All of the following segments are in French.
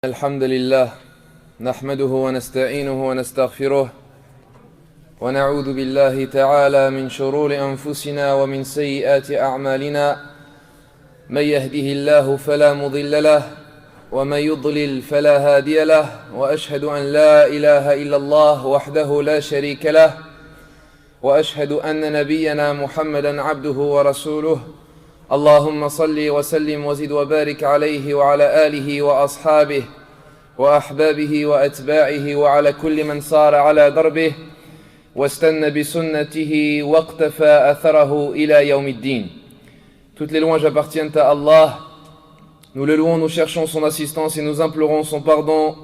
الحمد لله نحمده ونستعينه ونستغفره ونعوذ بالله تعالى من شرور أنفسنا ومن سيئات أعمالنا من يهده الله فلا مضل له ومن يضلل فلا هادي له وأشهد أن لا إله إلا الله وحده لا شريك له وأشهد أن نبينا محمدا عبده ورسوله اللهم صل وسلم وزد وبارك عليه وعلى آله وأصحابه وأحبابه وأتباعه وعلى كل من صار على دربه واستنى بسنته واقتفى أثره إلى يوم الدين. Toutes les louanges appartiennent à Allah. Nous le louons, nous cherchons son assistance et nous implorons son pardon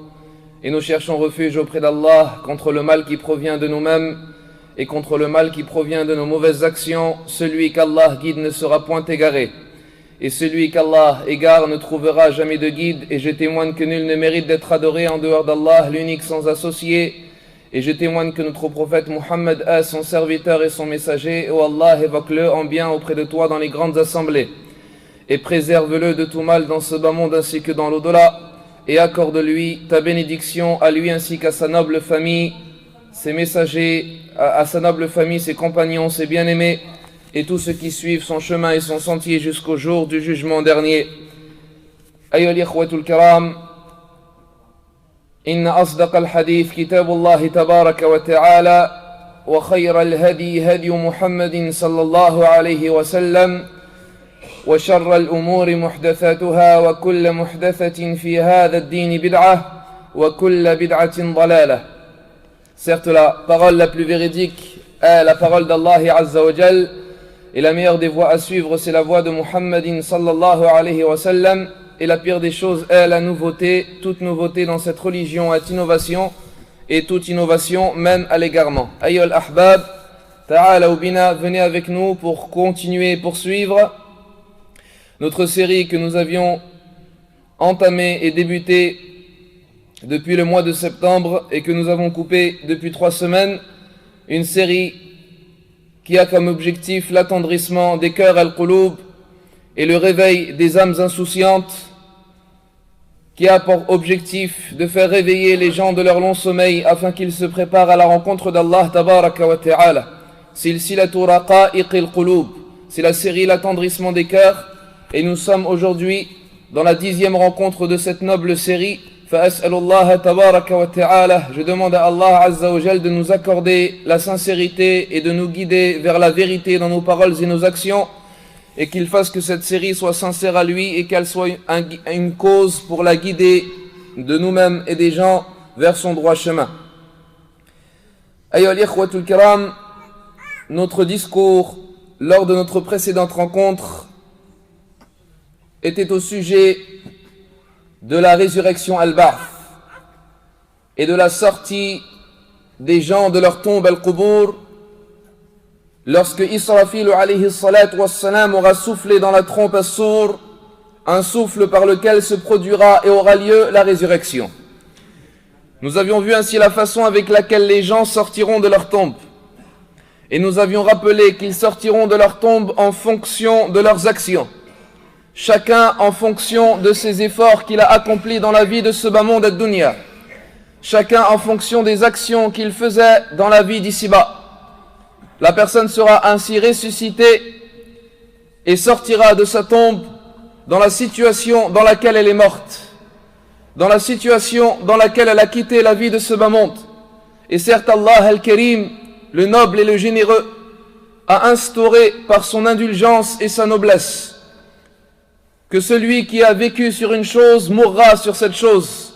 et nous cherchons refuge auprès d'Allah contre le mal qui provient de nous-mêmes et contre le mal qui provient de nos mauvaises actions. Celui qu'Allah guide ne sera point égaré, et celui qu'Allah égare ne trouvera jamais de guide. Et je témoigne que nul ne mérite d'être adoré en dehors d'Allah, l'unique sans associé. Et je témoigne que notre prophète Muhammad est son serviteur et son messager. Ô Allah, évoque-le en bien auprès de toi dans les grandes assemblées, et préserve-le de tout mal dans ce bas monde ainsi que dans l'au-delà, et accorde-lui ta bénédiction à lui ainsi qu'à sa noble famille, ses messagers, à sa noble famille, ses compagnons, ses bien-aimés, et tous ceux qui suivent son chemin et son sentier jusqu'au jour du jugement dernier. أيها الإخوة الكرام، إن أصدق الحديث كتاب الله تبارك وتعالى، وخير الهدي هدي محمد صلى الله عليه وسلم، وشر الأمور محدثاتها، وكل محدثة في هذا الدين بدعة، وكل بدعة ضلالة. Certes, la parole la plus véridique est la parole d'Allah Azza wa Jal, et la meilleure des voies à suivre c'est la voie de Muhammadin sallallahu alayhi wa sallam, et la pire des choses est la nouveauté. Toute nouveauté dans cette religion est innovation, et toute innovation mène à l'égarement. Ayyuha al-ahbab, ta'alaw bina, venez avec nous pour continuer et poursuivre notre série que nous avions entamée et débutée depuis le mois de septembre et que nous avons coupé depuis 3 semaines, une série qui a comme objectif l'attendrissement des cœurs al-qulub et le réveil des âmes insouciantes, qui a pour objectif de faire réveiller les gens de leur long sommeil afin qu'ils se préparent à la rencontre d'Allah tabaraka wa ta'ala. Silsilatu raqa'iq al-qulub, c'est la série l'attendrissement des cœurs, et nous sommes aujourd'hui dans la 10e rencontre de cette noble série. فأسأل الله تبارك وتعالى, je demande à Allah Azza wa Jal de nous accorder la sincérité et de nous guider vers la vérité dans nos paroles et nos actions, et qu'il fasse que cette série soit sincère à lui et qu'elle soit une cause pour la guider de nous-mêmes et des gens vers son droit chemin. Ayyuha al-ikhwatul kiram, notre discours lors de notre précédente rencontre était au sujet de la résurrection al-Ba'th et de la sortie des gens de leur tombe al-Qubur lorsque Israfil alayhi salatu wassalam aura soufflé dans la trompe as-Sur, un souffle par lequel se produira et aura lieu la résurrection. Nous avions vu ainsi la façon avec laquelle les gens sortiront de leur tombe, et nous avions rappelé qu'ils sortiront de leur tombe en fonction de leurs actions, chacun en fonction de ses efforts qu'il a accomplis dans la vie de ce bas monde ad-dunya, chacun en fonction des actions qu'il faisait dans la vie d'ici-bas. La personne sera ainsi ressuscitée et sortira de sa tombe dans la situation dans laquelle elle est morte, dans la situation dans laquelle elle a quitté la vie de ce bas monde. Et certes, Allah al-Karim, le noble et le généreux, a instauré par son indulgence et sa noblesse que celui qui a vécu sur une chose mourra sur cette chose,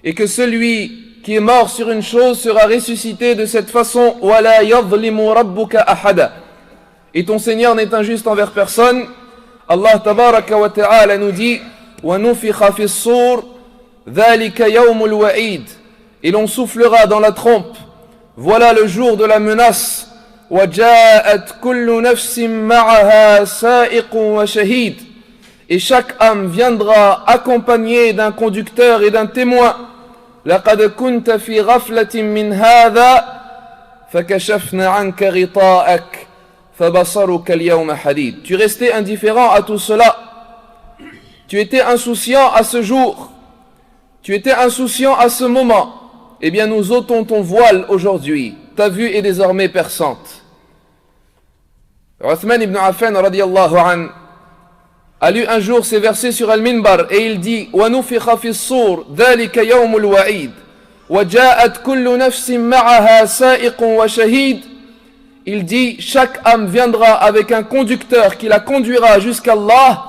et que celui qui est mort sur une chose sera ressuscité de cette façon. وَلَا يَظْلِمُ رَبُّكَ أَحَدًا, et ton Seigneur n'est injuste envers personne. Allah tabaraka wa ta'ala nous dit وَنُفِخَ فِي الصُّورِ ذَلِكَ يَوْمُ الْوَعِيدِ, et l'on soufflera dans la trompe, voilà le jour de la menace. وَجَاءَتْ كُلُّ نَفْسٍ مَعَهَا سَائِقٌ وَشَهِيدٌ, et chaque âme viendra accompagnée d'un conducteur et d'un témoin. لَقَدْ كُنْتَ فِي غَفْلَةٍ مِّنْ هَذَا فَكَشَفْنَا عَنْكَ غِطَاءَكَ فَبَصَرُكَ الْيَوْمَ حَدِيدٌ. Tu restais indifférent à tout cela, tu étais insouciant à ce jour, tu étais insouciant à ce moment, eh bien nous ôtons ton voile aujourd'hui. Ta vue est désormais perçante. Uthman ibn Affan radiyallahu an a lu un jour ces versets sur Al-Minbar et il dit وَنُفِخَ فِي الصُّورِ ذَلِكَ يَوْمُ الْوَعِيدِ وَجَاءَتْ كُلُّ نَفْسٍ مَعَهَا سَائِقٌ وَشَهِيدٌ. Il dit chaque âme viendra avec un conducteur qui la conduira jusqu'à Allah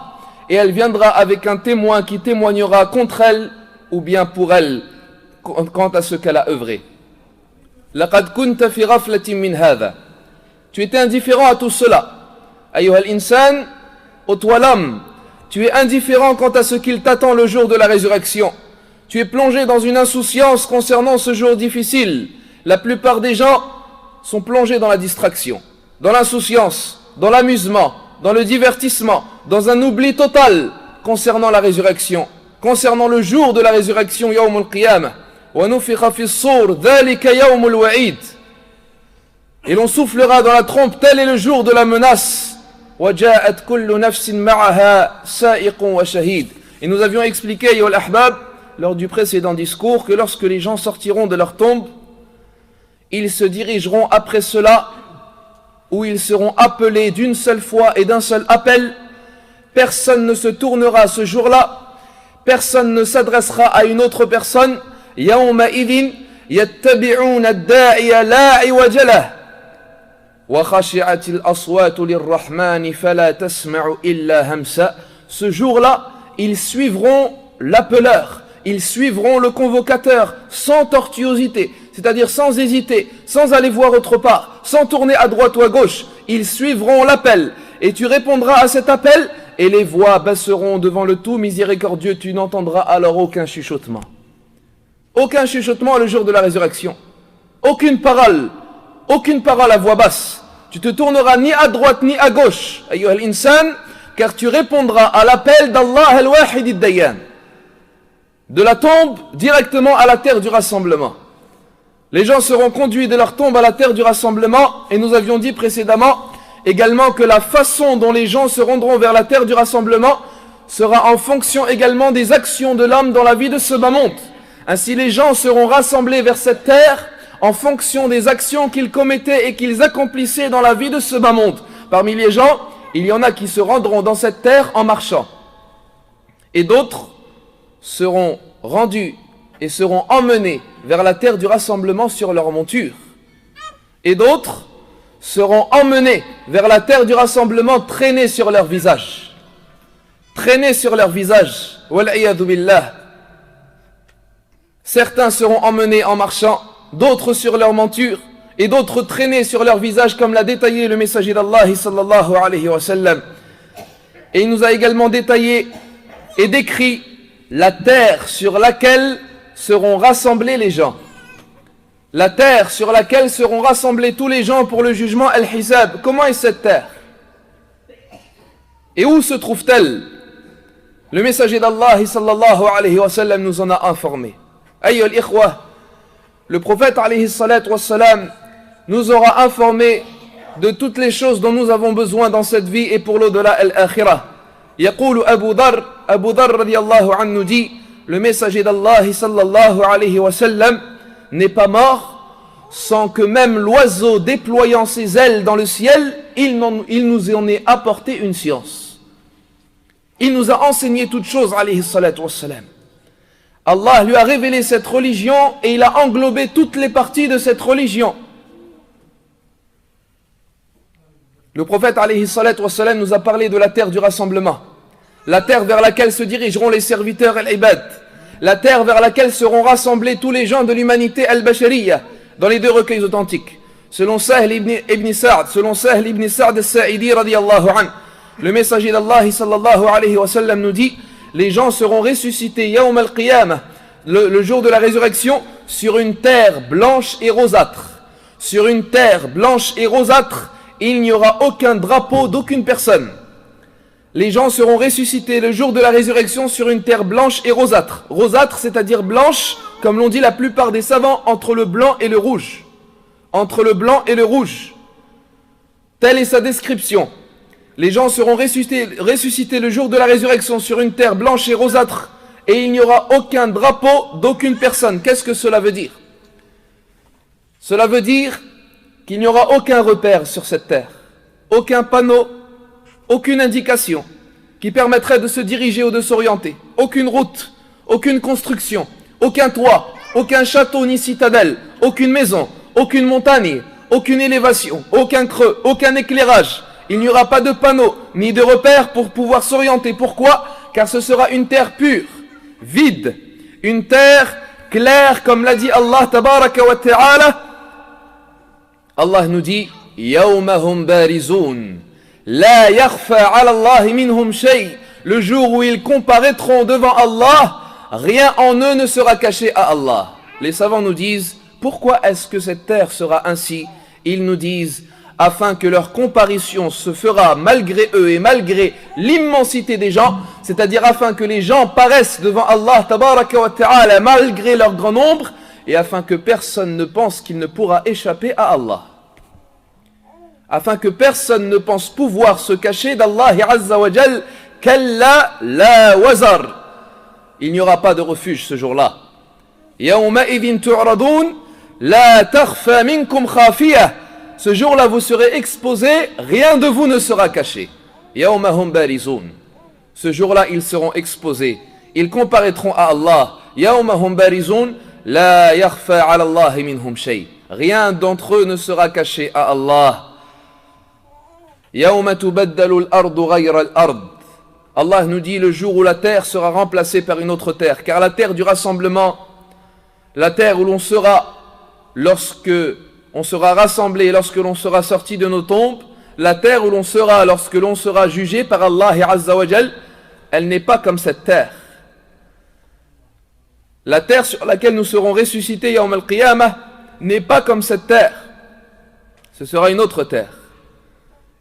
et elle viendra avec un témoin qui témoignera contre elle ou bien pour elle quant à ce qu'elle a œuvré. لَقَدْ كُنْتَ فِي غَفْلَةٍ مِّنْ هَذَا. Tu étais indifférent à tout cela. أيها الإنسان, ô toi l'homme, tu es indifférent quant à ce qu'il t'attend le jour de la résurrection. Tu es plongé dans une insouciance concernant ce jour difficile. La plupart des gens sont plongés dans la distraction, dans l'insouciance, dans l'amusement, dans le divertissement, dans un oubli total concernant la résurrection, concernant le jour de la résurrection, يوم القيامة. وَنُفِخَ فِي الصُّورِ ذَلِكَ يَوْمُ الْوَعِيدِ. Et l'on soufflera dans la trompe, tel est le jour de la menace. وَجَاءَتْ كُلُّ نَفْسٍ مَعَهَا سَائِقٌ وَشَهِيدٌ. Et nous avions expliqué, Yo al-Ahbab, lors du précédent discours, que lorsque les gens sortiront de leur tombe, ils se dirigeront après cela, où ils seront appelés d'une seule fois et d'un seul appel. Personne ne se tournera ce jour-là, personne ne s'adressera à une autre personne. يَوْمَئِذٍ يَتَّبِعُونَ الدَّاعِيَ لَا عِوَجَ لَهُ وَخَشِعَتِ الْأَصْوَاتُ لِلرَّحْمَنِ فَلَا تَسْمَعُ إِلَّا هَمْسًا. Ce jour-là, ils suivront l'appeleur, ils suivront le convocateur sans tortuosité, c'est-à-dire sans hésiter, sans aller voir autre part, sans tourner à droite ou à gauche. Ils suivront l'appel et tu répondras à cet appel et les voix baisseront devant le tout miséricordieux. Tu n'entendras alors aucun chuchotement. Aucun chuchotement le jour de la résurrection. Aucune parole à voix basse. Tu te tourneras ni à droite ni à gauche, ayyuha al-insan, car tu répondras à l'appel d'Allah al-Wahid ad-Dayyan. De la tombe directement à la terre du rassemblement. Les gens seront conduits de leur tombe à la terre du rassemblement, et nous avions dit précédemment également que la façon dont les gens se rendront vers la terre du rassemblement sera en fonction également des actions de l'homme dans la vie de ce bas monde. Ainsi les gens seront rassemblés vers cette terre en fonction des actions qu'ils commettaient et qu'ils accomplissaient dans la vie de ce bas monde. Parmi les gens, il y en a qui se rendront dans cette terre en marchant. Et d'autres seront rendus et seront emmenés vers la terre du rassemblement sur leur monture. Et d'autres seront emmenés vers la terre du rassemblement traînés sur leur visage. Traînés sur leur visage. Wal'iyadu billah. Certains seront emmenés en marchant, d'autres sur leur monture, et d'autres traînés sur leur visage, comme l'a détaillé le messager d'Allah sallallahu alayhi wa sallam. Et il nous a également détaillé et décrit la terre sur laquelle seront rassemblés les gens. La terre sur laquelle seront rassemblés tous les gens pour le jugement al-Hisab. Comment est cette terre? Et où se trouve-t-elle? Le messager d'Allah sallallahu alayhi wa sallam nous en a informé. Ayyuha al-ikhwa, le prophète alayhi salatu wa salam nous aura informé de toutes les choses dont nous avons besoin dans cette vie et pour l'au-delà al-akhirah. Yaqulu Abu Dharr radiyallahu anhu dit, le messager d'Allah sallallahu alayhi wa sallam n'est pas mort sans que même l'oiseau déployant ses ailes dans le ciel, il nous en ait apporté une science. Il nous a enseigné toutes choses alayhi salatu wa salam. Allah lui a révélé cette religion et il a englobé toutes les parties de cette religion. Le prophète alayhi salatu wa salam nous a parlé de la terre du rassemblement, la terre vers laquelle se dirigeront les serviteurs al-ibad, la terre vers laquelle seront rassemblés tous les gens de l'humanité al-bashariya, dans les deux recueils authentiques. Selon Sahl ibn Sa'd al-Sa'idi radiyallahu anhu, le messager d'Allah sallallahu alayhi wa sallam nous dit, les gens seront ressuscités yawm al-qiyamah, le jour de la résurrection, sur une terre blanche et rosâtre. Sur une terre blanche et rosâtre, il n'y aura aucun drapeau d'aucune personne. Les gens seront ressuscités le jour de la résurrection sur une terre blanche et rosâtre. Rosâtre, c'est-à-dire blanche, comme l'ont dit la plupart des savants, entre le blanc et le rouge. Entre le blanc et le rouge. Telle est sa description. Les gens seront ressuscités le jour de la résurrection sur une terre blanche et rosâtre. et il n'y aura aucun drapeau d'aucune personne. Qu'est-ce que cela veut dire? Cela veut dire qu'il n'y aura aucun repère sur cette terre, aucun panneau, aucune indication qui permettrait de se diriger ou de s'orienter, aucune route, aucune construction, aucun toit, aucun château ni citadelle, aucune maison, aucune montagne, aucune élévation, aucun creux, aucun éclairage. Il n'y aura pas de panneau ni de repère pour pouvoir s'orienter. Pourquoi? Car ce sera une terre pure, vide, une terre claire, comme l'a dit Allah tabaraka wa ta'ala. Allah nous dit Yawmahum barizun la yakhfa 'ala Allah minhum shay. Le jour où ils comparaîtront devant Allah, rien en eux ne sera caché à Allah. Les savants nous disent pourquoi est-ce que cette terre sera ainsi? Ils nous disent afin que leur comparition se fera malgré eux et malgré l'immensité des gens, c'est-à-dire afin que les gens paraissent devant Allah tabaraka wa ta'ala malgré leur grand nombre, et afin que personne ne pense qu'il ne pourra échapper à Allah. Afin que personne ne pense pouvoir se cacher d'Allah azza wa jal, kalla la wazar. Il n'y aura pas de refuge ce jour-là. Yawma idhin tu'radun la takhfa minkum khafiyah. Ce jour-là, vous serez exposés, rien de vous ne sera caché. Yawmahum barizun. Ce jour-là, ils seront exposés. Ils comparaîtront à Allah. Yawmahum barizun, la yakhfa 'ala Allah minhum shay. Rien d'entre eux ne sera caché à Allah. Yawma tubaddalu al-ardu ghayra al-ard. Allah nous dit le jour où la terre sera remplacée par une autre terre. Car la terre du rassemblement, la terre où l'on sera lorsque on sera rassemblé, lorsque l'on sera sorti de nos tombes, la terre où l'on sera lorsque l'on sera jugé par Allah azza wa jal, elle n'est pas comme cette terre. La terre sur laquelle nous serons ressuscités yawm al-qiyamah n'est pas comme cette terre. Ce sera une autre terre.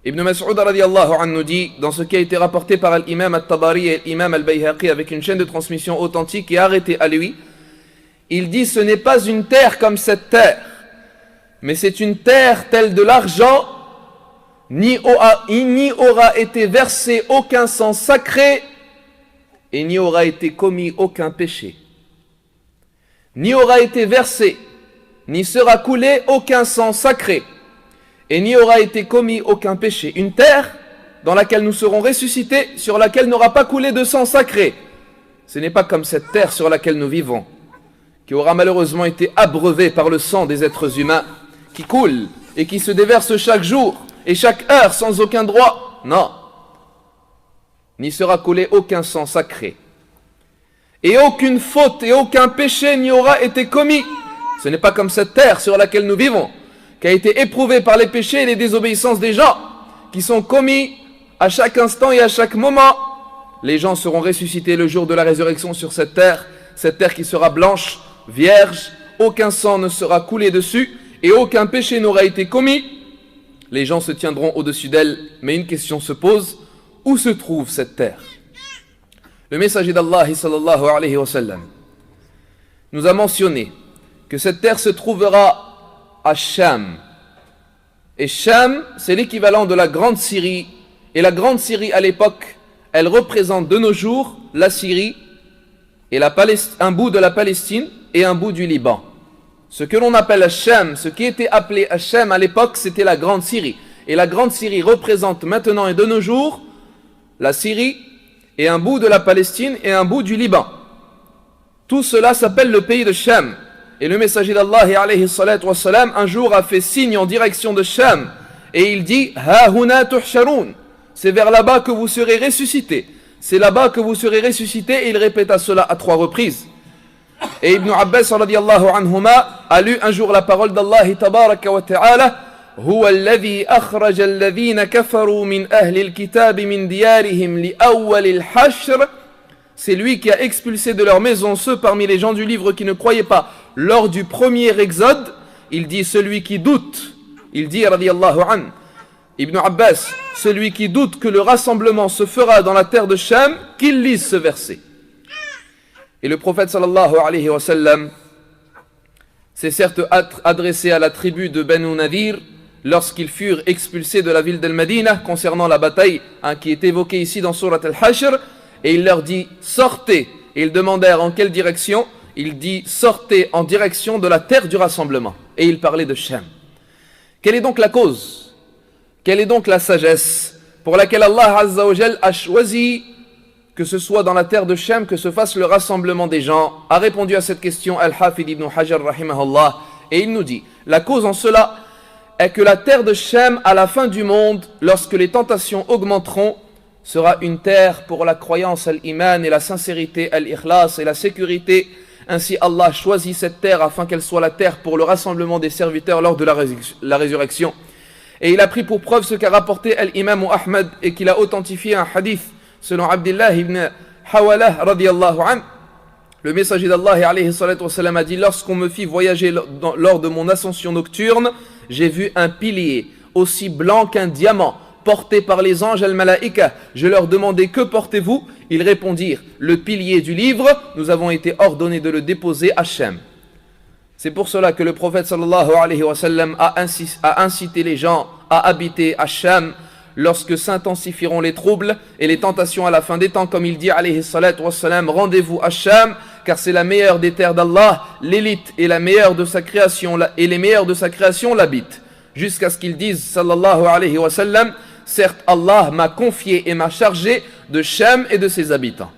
Ibn Mas'ud radiyallahu anhu nous dit, dans ce qui a été rapporté par l'imam al-Tabari et l'imam al-Bayhaqi avec une chaîne de transmission authentique et arrêtée à lui, il dit ce n'est pas une terre comme cette terre, mais c'est une terre telle de l'argent, n'y aura été versé aucun sang sacré et n'y aura été commis aucun péché. N'y aura été versé, ni sera coulé aucun sang sacré et n'y aura été commis aucun péché. Une terre dans laquelle nous serons ressuscités, sur laquelle n'aura pas coulé de sang sacré. Ce n'est pas comme cette terre sur laquelle nous vivons, qui aura malheureusement été abreuvée par le sang des êtres humains, qui coule et qui se déverse chaque jour et chaque heure sans aucun droit. Non. N'y sera coulé aucun sang sacré. Et aucune faute et aucun péché n'y aura été commis. Ce n'est pas comme cette terre sur laquelle nous vivons, qui a été éprouvée par les péchés et les désobéissances des gens, qui sont commis à chaque instant et à chaque moment. Les gens seront ressuscités le jour de la résurrection sur cette terre qui sera blanche, vierge, aucun sang ne sera coulé dessus, et aucun péché n'aura été commis. Les gens se tiendront au-dessus d'elle, mais une question se pose, où se trouve cette terre? Le messager d'Allah sallallahu alayhi wa sallam nous a mentionné que cette terre se trouvera à Sham. Et Sham, c'est l'équivalent de la Grande Syrie. Et la Grande Syrie à l'époque, elle représente de nos jours la Syrie et un bout de la Palestine et un bout du Liban. Ce que l'on appelle Hacham, ce qui était appelé Hacham à l'époque, c'était la Grande Syrie. Et la Grande Syrie représente maintenant et de nos jours la Syrie et un bout de la Palestine et un bout du Liban. Tout cela s'appelle le pays de Sham. Et le messager d'Allah alayhi salatu wassalam un jour a fait signe en direction de Sham. Et il dit « Ha huna tuhsharun » c'est vers là-bas que vous serez ressuscités. C'est là-bas que vous serez ressuscités. Et il répéta cela à 3 reprises. Et Ibn Abbas radiyallahu anhuma a lu un jour la parole d'Allah tabaraka wa ta'ala هو الذي أخرج الذين كفروا من أهل الكتاب من ديارهم لأول الحشر. C'est lui qui a expulsé de leur maison ceux parmi les gens du livre qui ne croyaient pas lors du premier exode. Il dit celui qui doute, il dit radiyallahu an, Ibn Abbas, celui qui doute que le rassemblement se fera dans la terre de Sham, qu'il lise ce verset. Et le prophète sallallahu alayhi wa sallam s'est certes adressé à la tribu de Banu Nadir lorsqu'ils furent expulsés de la ville d'Al-Madinah concernant la bataille qui est évoquée ici dans Surat Al-Hashr, et il leur dit sortez Et ils demandèrent en quelle direction. Il dit sortez en direction de la terre du rassemblement. Et il parlait de Shem. Quelle est donc la cause? Quelle est donc la sagesse pour laquelle Allah Azza wa Jal a choisi que ce soit dans la terre de Shem que se fasse le rassemblement des gens? A répondu à cette question Al-Hafid ibn Hajar rahimahullah, et il nous dit la cause en cela est que la terre de Shem à la fin du monde, lorsque les tentations augmenteront, sera une terre pour la croyance al-iman et la sincérité al-ikhlas et la sécurité. Ainsi Allah choisit cette terre afin qu'elle soit la terre pour le rassemblement des serviteurs lors de la résurrection. Et il a pris pour preuve ce qu'a rapporté al-imam Ahmad et qu'il a authentifié un hadith selon Abdullah ibn Hawalah radiyallahu anhu. Le messager d'Allah alayhi salatu wassalam a dit lorsqu'on me fit voyager lors de mon ascension nocturne, j'ai vu un pilier aussi blanc qu'un diamant porté par les anges al-malaïka. Je leur demandai que portez-vous? Ils répondirent le pilier du livre, nous avons été ordonnés de le déposer à Shem. C'est pour cela que le prophète sallallahu alayhi wa sallam a incité les gens à habiter à Shem lorsque s'intensifieront les troubles et les tentations à la fin des temps, comme il dit alayhi salatu wa sallam, rendez-vous à Shem car c'est la meilleure des terres d'Allah, l'élite et la meilleure de sa création et les meilleurs de sa création l'habitent. Jusqu'à ce qu'ils disent sallallahu alayhi wa sallam, certes Allah m'a confié et m'a chargé de Shem et de ses habitants.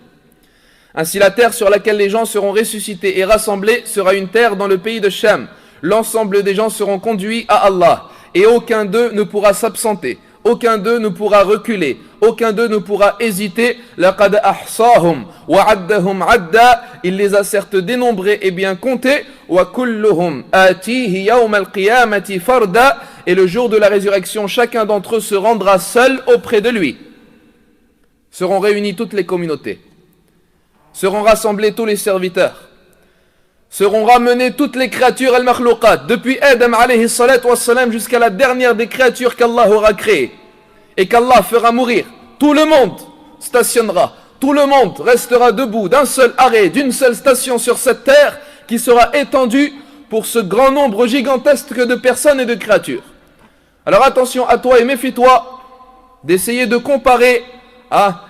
Ainsi la terre sur laquelle les gens seront ressuscités et rassemblés sera une terre dans le pays de Shem. L'ensemble des gens seront conduits à Allah et aucun d'eux ne pourra s'absenter, aucun d'eux ne pourra reculer, aucun d'eux ne pourra hésiter. Laqad ahsahum wa addahum adda, il les a certes dénombrés et bien comptés. Wa kulluhum atihi yawm al-qiyamati farda, et le jour de la résurrection chacun d'entre eux se rendra seul auprès de lui. Seront réunies toutes les communautés, seront rassemblés tous les serviteurs, seront ramenées toutes les créatures al-makhlouqat, depuis Adam alayhi salatu wassalam jusqu'à la dernière des créatures qu'Allah aura créées et qu'Allah fera mourir. Tout le monde stationnera, tout le monde restera debout d'un seul arrêt, d'une seule station sur cette terre qui sera étendue pour ce grand nombre gigantesque de personnes et de créatures. Alors attention à toi et méfie-toi d'essayer de comparer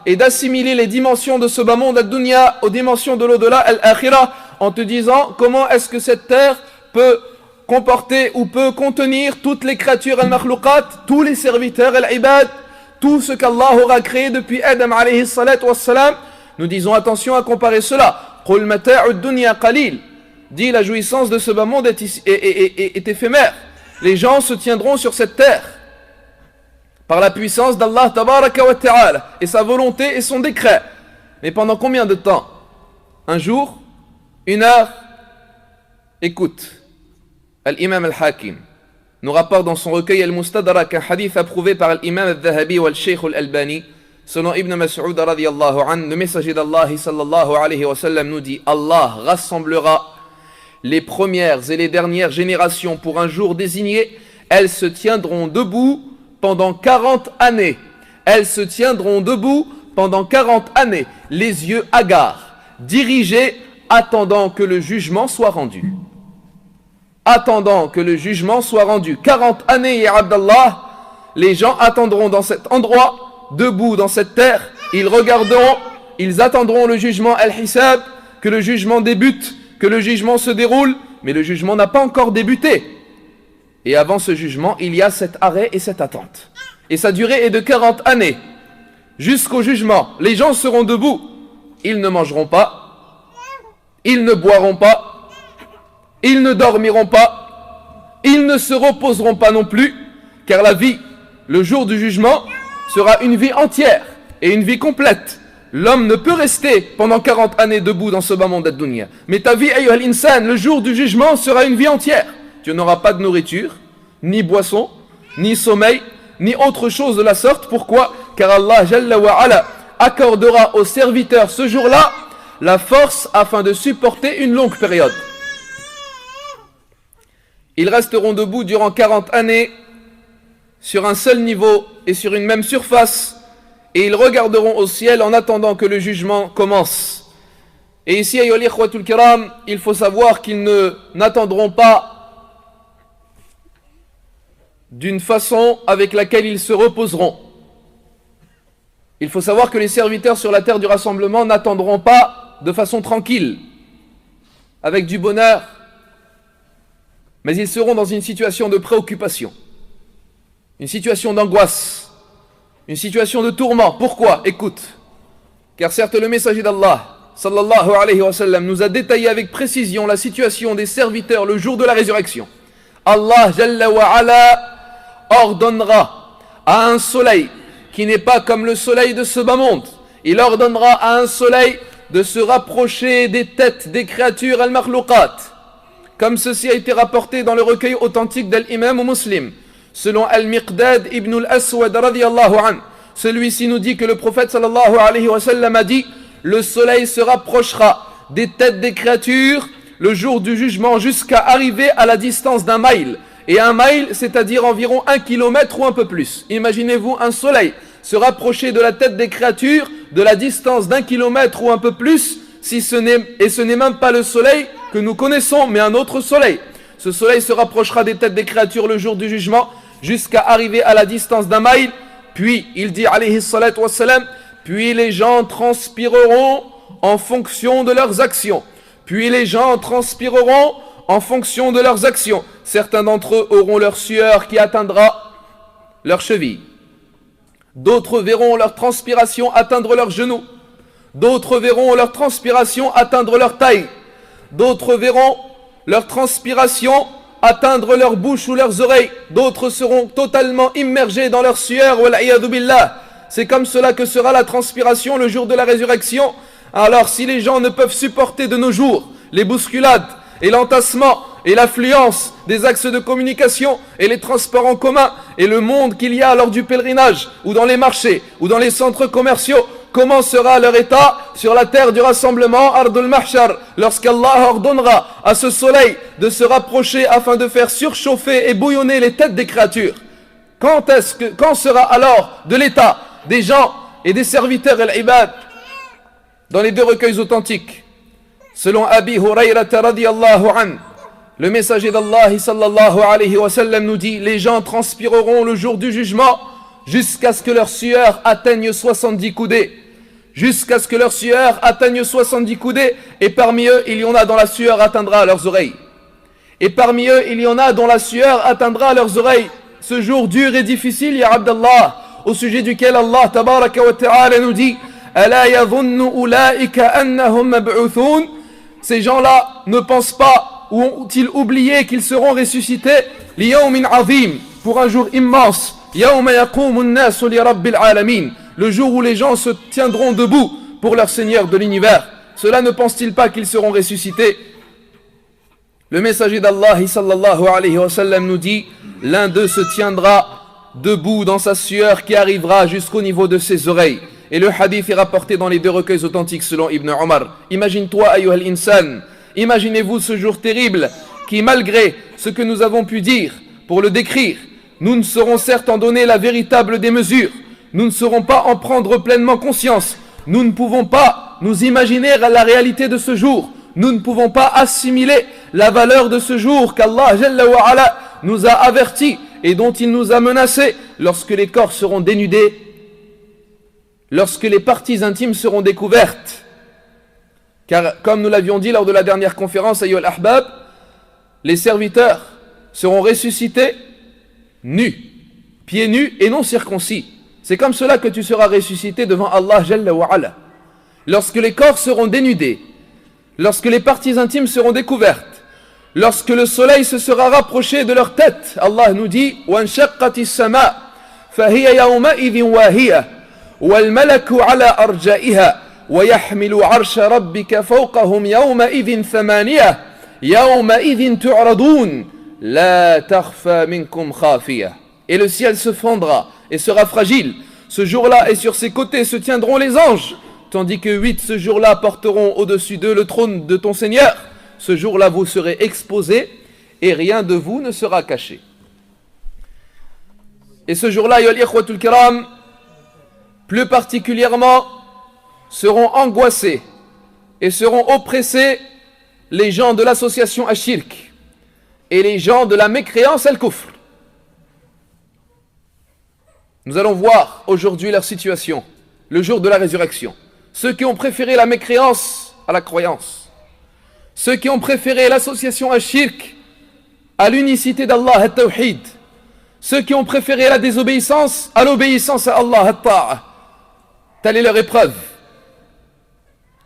et d'assimiler les dimensions de ce bas monde ad-dunya aux dimensions de l'au-delà al-akhirah, en te disant comment est-ce que cette terre peut comporter ou peut contenir toutes les créatures al-makhlouqat, tous les serviteurs al-ibad, tout ce qu'Allah aura créé depuis Adam alayhi salatu wassalam. Nous disons attention à comparer cela. Qul mata'u ad-dunya qalil, dit la jouissance de ce bas monde est éphémère. Les gens se tiendront sur cette terre par la puissance d'Allah tabaraka wa ta'ala et sa volonté et son décret. Mais pendant combien de temps? Un jour? Une heure? Écoute, Al-Imam Al-Hakim nous rapporte dans son recueil Al-Mustadrak un hadith approuvé par l'imam Al-Dhahabi ou Al-Sheikh Al-Albani. Selon Ibn Mas'ud radiyallahu anhu, le messager d'Allah sallallahu alayhi wa sallam nous dit: Allah rassemblera les premières et les dernières générations pour un jour désigné. Elles se tiendront debout pendant 40 années. Elles se tiendront debout pendant 40 années, les yeux hagards, dirigés, attendant que le jugement soit rendu. Attendant que le jugement soit rendu. 40 années, ya Abdallah, les gens attendront dans cet endroit, debout dans cette terre, ils regarderont, ils attendront le jugement al-hisab, que le jugement débute, que le jugement se déroule, mais le jugement n'a pas encore débuté. Et avant ce jugement, il y a cet arrêt et cette attente. Et sa durée est de 40 années. Jusqu'au jugement, les gens seront debout. Ils ne mangeront pas, ils ne boiront pas, ils ne dormiront pas, ils ne se reposeront pas non plus, car la vie, le jour du jugement, sera une vie entière et une vie complète. L'homme ne peut rester pendant 40 années debout dans ce bas monde ad-dunya. Mais ta vie, ayyuhal insan, le jour du jugement sera une vie entière. Tu n'auras pas de nourriture, ni boisson, ni sommeil, ni autre chose de la sorte. Pourquoi? Car Allah Jalla wa Ala accordera aux serviteurs ce jour-là la force afin de supporter une longue période. Ils resteront debout durant 40 années sur un seul niveau et sur une même surface, et ils regarderont au ciel en attendant que le jugement commence. Et ici, ayyuhal ikhwatul kiram, il faut savoir qu'ils n'attendront pas d'une façon avec laquelle ils se reposeront. Il faut savoir que les serviteurs sur la terre du rassemblement n'attendront pas de façon tranquille, avec du bonheur, mais ils seront dans une situation de préoccupation, une situation d'angoisse, une situation de tourment. Pourquoi? Écoute, car certes le messager d'Allah sallallahu alayhi wa sallam nous a détaillé avec précision la situation des serviteurs le jour de la résurrection. Allah Jalla wa Ala ordonnera à un soleil qui n'est pas comme le soleil de ce bas monde. Il ordonnera à un soleil de se rapprocher des têtes des créatures al-makhlouqat, comme ceci a été rapporté dans le recueil authentique d'Al-Imam Muslim, selon Al-Miqdad ibn al-Aswad radiyallahu anhu. Celui-ci nous dit que le prophète sallallahu alayhi wa sallam a dit: le soleil se rapprochera des têtes des créatures le jour du jugement jusqu'à arriver à la distance d'un mile. Et un mile, c'est-à-dire environ 1 kilomètre ou un peu plus. Imaginez-vous un soleil se rapprocher de la tête des créatures de la distance d'1 kilomètre ou un peu plus, et ce n'est même pas le soleil que nous connaissons, mais un autre soleil. Ce soleil se rapprochera des têtes des créatures le jour du jugement jusqu'à arriver à la distance d'un mile. Puis, il dit alayhi salatu wassalam, puis les gens transpireront en fonction de leurs actions. Puis les gens transpireront en fonction de leurs actions. Certains d'entre eux auront leur sueur qui atteindra leurs chevilles. D'autres verront leur transpiration atteindre leurs genoux. D'autres verront leur transpiration atteindre leur taille. D'autres verront leur transpiration atteindre leur bouche ou leurs oreilles. D'autres seront totalement immergés dans leur sueur. Wal'iyadu billah. C'est comme cela que sera la transpiration le jour de la résurrection. Alors si les gens ne peuvent supporter de nos jours les bousculades et l'entassement et l'affluence des axes de communication et les transports en commun et le monde qu'il y a lors du pèlerinage ou dans les marchés ou dans les centres commerciaux, comment sera leur état sur la terre du rassemblement, Ardul Mahshar, lorsqu'Allah ordonnera à ce soleil de se rapprocher afin de faire surchauffer et bouillonner les têtes des créatures? Quand sera alors de l'état des gens et des serviteurs al-ibad? Dans les deux recueils authentiques, selon Abi Hurayrata radiyallahu anhu, le messager d'Allah sallallahu alayhi wa sallam nous dit: les gens transpireront le jour du jugement jusqu'à ce que leur sueur atteigne 70 coudées. Jusqu'à ce que leur sueur atteigne 70 coudées. Et parmi eux, il y en a dont la sueur atteindra leurs oreilles. Et parmi eux, il y en a dont la sueur atteindra leurs oreilles. Ce jour dur et difficile, ya Abdallah, au sujet duquel Allah tabaraka wa ta'ala nous dit: Ala yadhunnu ulaika annahum mab'uthun. Ces gens-là ne pensent pas ou ont-ils oublié qu'ils seront ressuscités liyawmin azim, pour un jour immense, yawma yaqumu an-nasu li rabbil alamin, le jour où les gens se tiendront debout pour leur Seigneur de l'univers. Cela ne pense-t-il pas qu'ils seront ressuscités? Le messager d'Allah sallallahu alayhi wa sallam nous dit: l'un d'eux se tiendra debout dans sa sueur qui arrivera jusqu'au niveau de ses oreilles. Et le hadith est rapporté dans les deux recueils authentiques selon Ibn Omar. Imagine-toi, ayyuhal insan, imaginez-vous ce jour terrible qui, malgré ce que nous avons pu dire pour le décrire, nous ne saurons certes en donner la véritable des mesures. Nous ne saurons pas en prendre pleinement conscience. Nous ne pouvons pas nous imaginer la réalité de ce jour. Nous ne pouvons pas assimiler la valeur de ce jour qu'Allah Jalla wa Ala nous a avertis et dont il nous a menacés lorsque les corps seront dénudés, lorsque les parties intimes seront découvertes. Car comme nous l'avions dit lors de la dernière conférence, Ayyuhal Ahbab, les serviteurs seront ressuscités nus, pieds nus et non circoncis. C'est comme cela que tu seras ressuscité devant Allah Jalla wa Ala. Lorsque les corps seront dénudés, lorsque les parties intimes seront découvertes, lorsque le soleil se sera rapproché de leur tête, Allah nous dit: وَانْشَقَّتِ السَّمَاءُ فَهِيَ يَوْمَئِذٍ وَاهِيَةٌ وَالْمَلَكُ عَلَى أَرْجَائِهَا وَيَحْمِلُ عَرْشَ رَبِّكَ فَوْقَهُمْ يَوْمَئِذٍ ثَمَانِيَةٌ يَوْمَئِذٍ تُعْرَضُونَ لَا تَخْفَى مِنْكُمْ خَافِيَةٌ. Et le ciel se fendra et sera fragile. Ce jour-là, et sur ses côtés se tiendront les anges, tandis que 8 ce jour-là porteront au-dessus d'eux le trône de ton Seigneur. Ce jour-là, vous serez exposés et rien de vous ne sera caché. Et ce jour-là, ya al-ikhwatul kiram, plus particulièrement, seront angoissés et seront oppressés les gens de l'association Ashirk et les gens de la mécréance al-Kufr. Nous allons voir aujourd'hui leur situation, le jour de la résurrection. Ceux qui ont préféré la mécréance à la croyance. Ceux qui ont préféré l'association à shirk, à l'unicité d'Allah, at-tawhid. Ceux qui ont préféré la désobéissance à l'obéissance à Allah, at-ta'a. Telle est leur épreuve.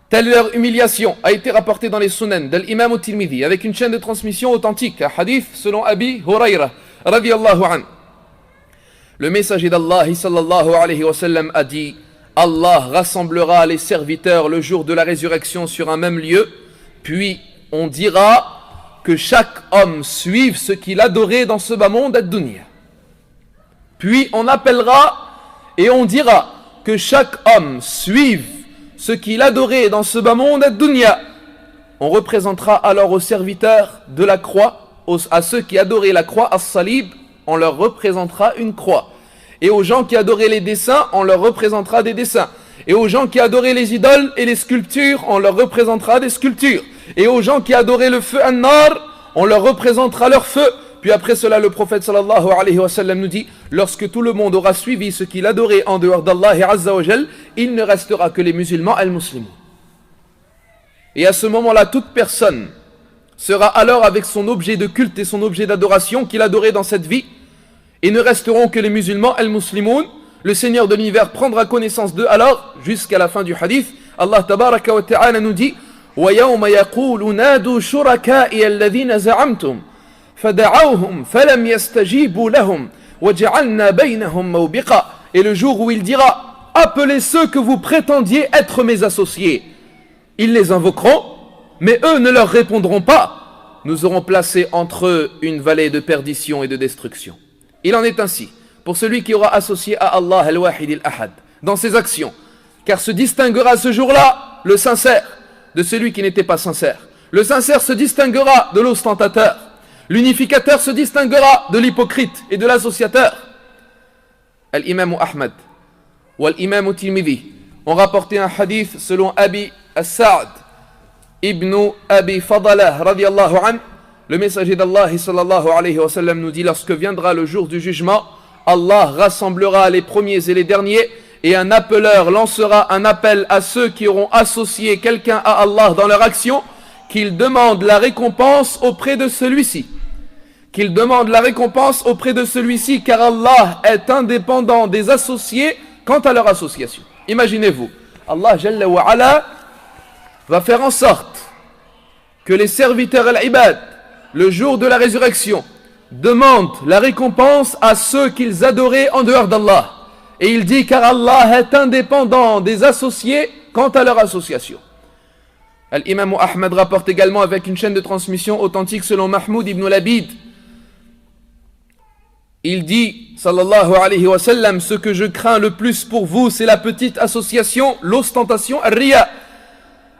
Telle est leur humiliation, a été rapportée dans les sunan de l'imam al-Tirmidhi, avec une chaîne de transmission authentique, un hadith selon Abi Hurayra, radiyallahu anhu. Le messager d'Allah, sallallahu alayhi wa sallam, a dit: Allah rassemblera les serviteurs le jour de la résurrection sur un même lieu, puis on dira que chaque homme suive ce qu'il adorait dans ce bas monde ad-dunya. Puis on appellera et on dira que chaque homme suive ce qu'il adorait dans ce bas monde ad-dunya. On représentera alors aux serviteurs de la croix, à ceux qui adoraient la croix, as-salib, on leur représentera une croix. Et aux gens qui adoraient les dessins, on leur représentera des dessins. Et aux gens qui adoraient les idoles et les sculptures, on leur représentera des sculptures. Et aux gens qui adoraient le feu an-nar, on leur représentera leur feu. Puis après cela, le prophète sallallahu alayhi wa sallam nous dit: lorsque tout le monde aura suivi ce qu'il adorait en dehors d'Allah et Azza wa Jal, il ne restera que les musulmans al-muslims. Et à ce moment-là, toute personne sera alors avec son objet de culte et son objet d'adoration qu'il adorait dans cette vie, et ne resteront que les musulmans al-muslimoun. Le Seigneur de l'univers prendra connaissance d'eux alors, jusqu'à la fin du hadith. Allah tabaraka wa ta'ala nous dit: وَيَوْمَ يَقُولُ نَادُوا شُرَكَائِيَ الَّذِينَ زَعَمْتُمْ فَدَعَوْهُمْ فَلَمْ يَسْتَجِيبُوا لَهُمْ وَجَعَلْنَا بَيْنَهُمْ مَوْبِقًا. Et le jour où il dira: appelez ceux que vous prétendiez être mes associés. Ils les invoqueront, mais eux ne leur répondront pas. Nous aurons placé entre eux une vallée de perdition et de destruction. Il en est ainsi pour celui qui aura associé à Allah al-Wahid al-Ahad dans ses actions, car se distinguera ce jour-là le sincère de celui qui n'était pas sincère. Le sincère se distinguera de l'ostentateur. L'unificateur se distinguera de l'hypocrite et de l'associateur. Al-Imam Ahmad ou Al-Imam Tirmidhi ont rapporté un hadith selon Abi As-Sa'd ibn Abi Fadalah radiyallahu anhu. Le messager d'Allah sallallahu alayhi wa sallam nous dit: lorsque viendra le jour du jugement, Allah rassemblera les premiers et les derniers, et un appeleur lancera un appel à ceux qui auront associé quelqu'un à Allah dans leur action, qu'ils demandent la récompense auprès de celui-ci. Qu'ils demandent la récompense auprès de celui-ci, car Allah est indépendant des associés quant à leur association. Imaginez-vous, Allah Jalla wa Ala va faire en sorte que les serviteurs al-ibad, le jour de la résurrection, demandent la récompense à ceux qu'ils adoraient en dehors d'Allah. Et il dit: car Allah est indépendant des associés quant à leur association. Al-Imam Ahmad rapporte également avec une chaîne de transmission authentique selon Mahmoud ibn Labid. Il dit, sallallahu alayhi wa sallam: ce que je crains le plus pour vous, c'est la petite association, l'ostentation, ar-riya.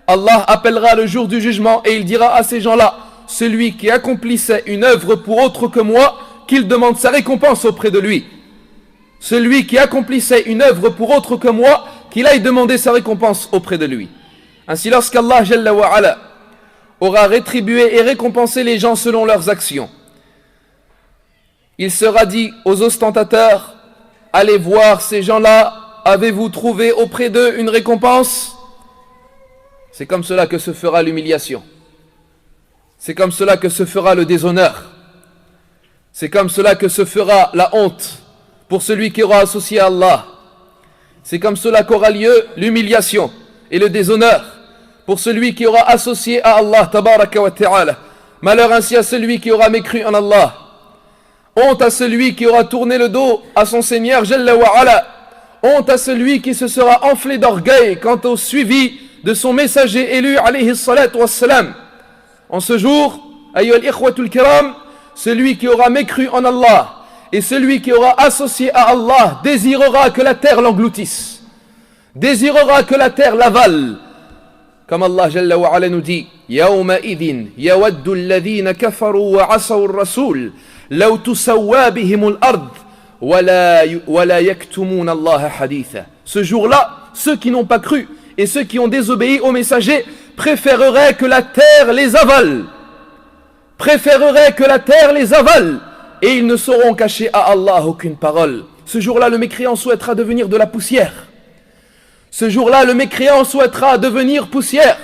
Allah appellera le jour du jugement et il dira à ces gens-là: celui qui accomplissait une œuvre pour autre que moi, qu'il demande sa récompense auprès de lui. Celui qui accomplissait une œuvre pour autre que moi, qu'il aille demander sa récompense auprès de lui. Ainsi, lorsqu'Allah Jalla wa Ala aura rétribué et récompensé les gens selon leurs actions, il sera dit aux ostentateurs: allez voir ces gens-là, avez-vous trouvé auprès d'eux une récompense? C'est comme cela que se fera l'humiliation. C'est comme cela que se fera le déshonneur. C'est comme cela que se fera la honte pour celui qui aura associé à Allah. C'est comme cela qu'aura lieu l'humiliation et le déshonneur pour celui qui aura associé à Allah tabaraka wa ta'ala. Malheur ainsi à celui qui aura mécru en Allah. Honte à celui qui aura tourné le dos à son Seigneur Jalla wa Ala. Honte à celui qui se sera enflé d'orgueil quant au suivi de son messager élu alayhi salatu wassalam. En ce jour, ayyuhal ikhwatul kiram, celui qui aura mécru en Allah et celui qui aura associé à Allah désirera que la terre l'engloutisse, désirera que la terre l'avale. Comme Allah Jalla wa Ala nous dit: Yawma idhin yawaddu alladhina kafaru wa asaw ar-rasul law tusawwa bihimul ard wa la yaktumuna Allah haditha. Ce jour-là, ceux qui n'ont pas cru et ceux qui ont désobéi au messager préféreraient que la terre les avale. Préféreraient que la terre les avale. Et ils ne sauront cacher à Allah aucune parole. Ce jour-là, le mécréant souhaitera devenir de la poussière. Ce jour-là, le mécréant souhaitera devenir poussière.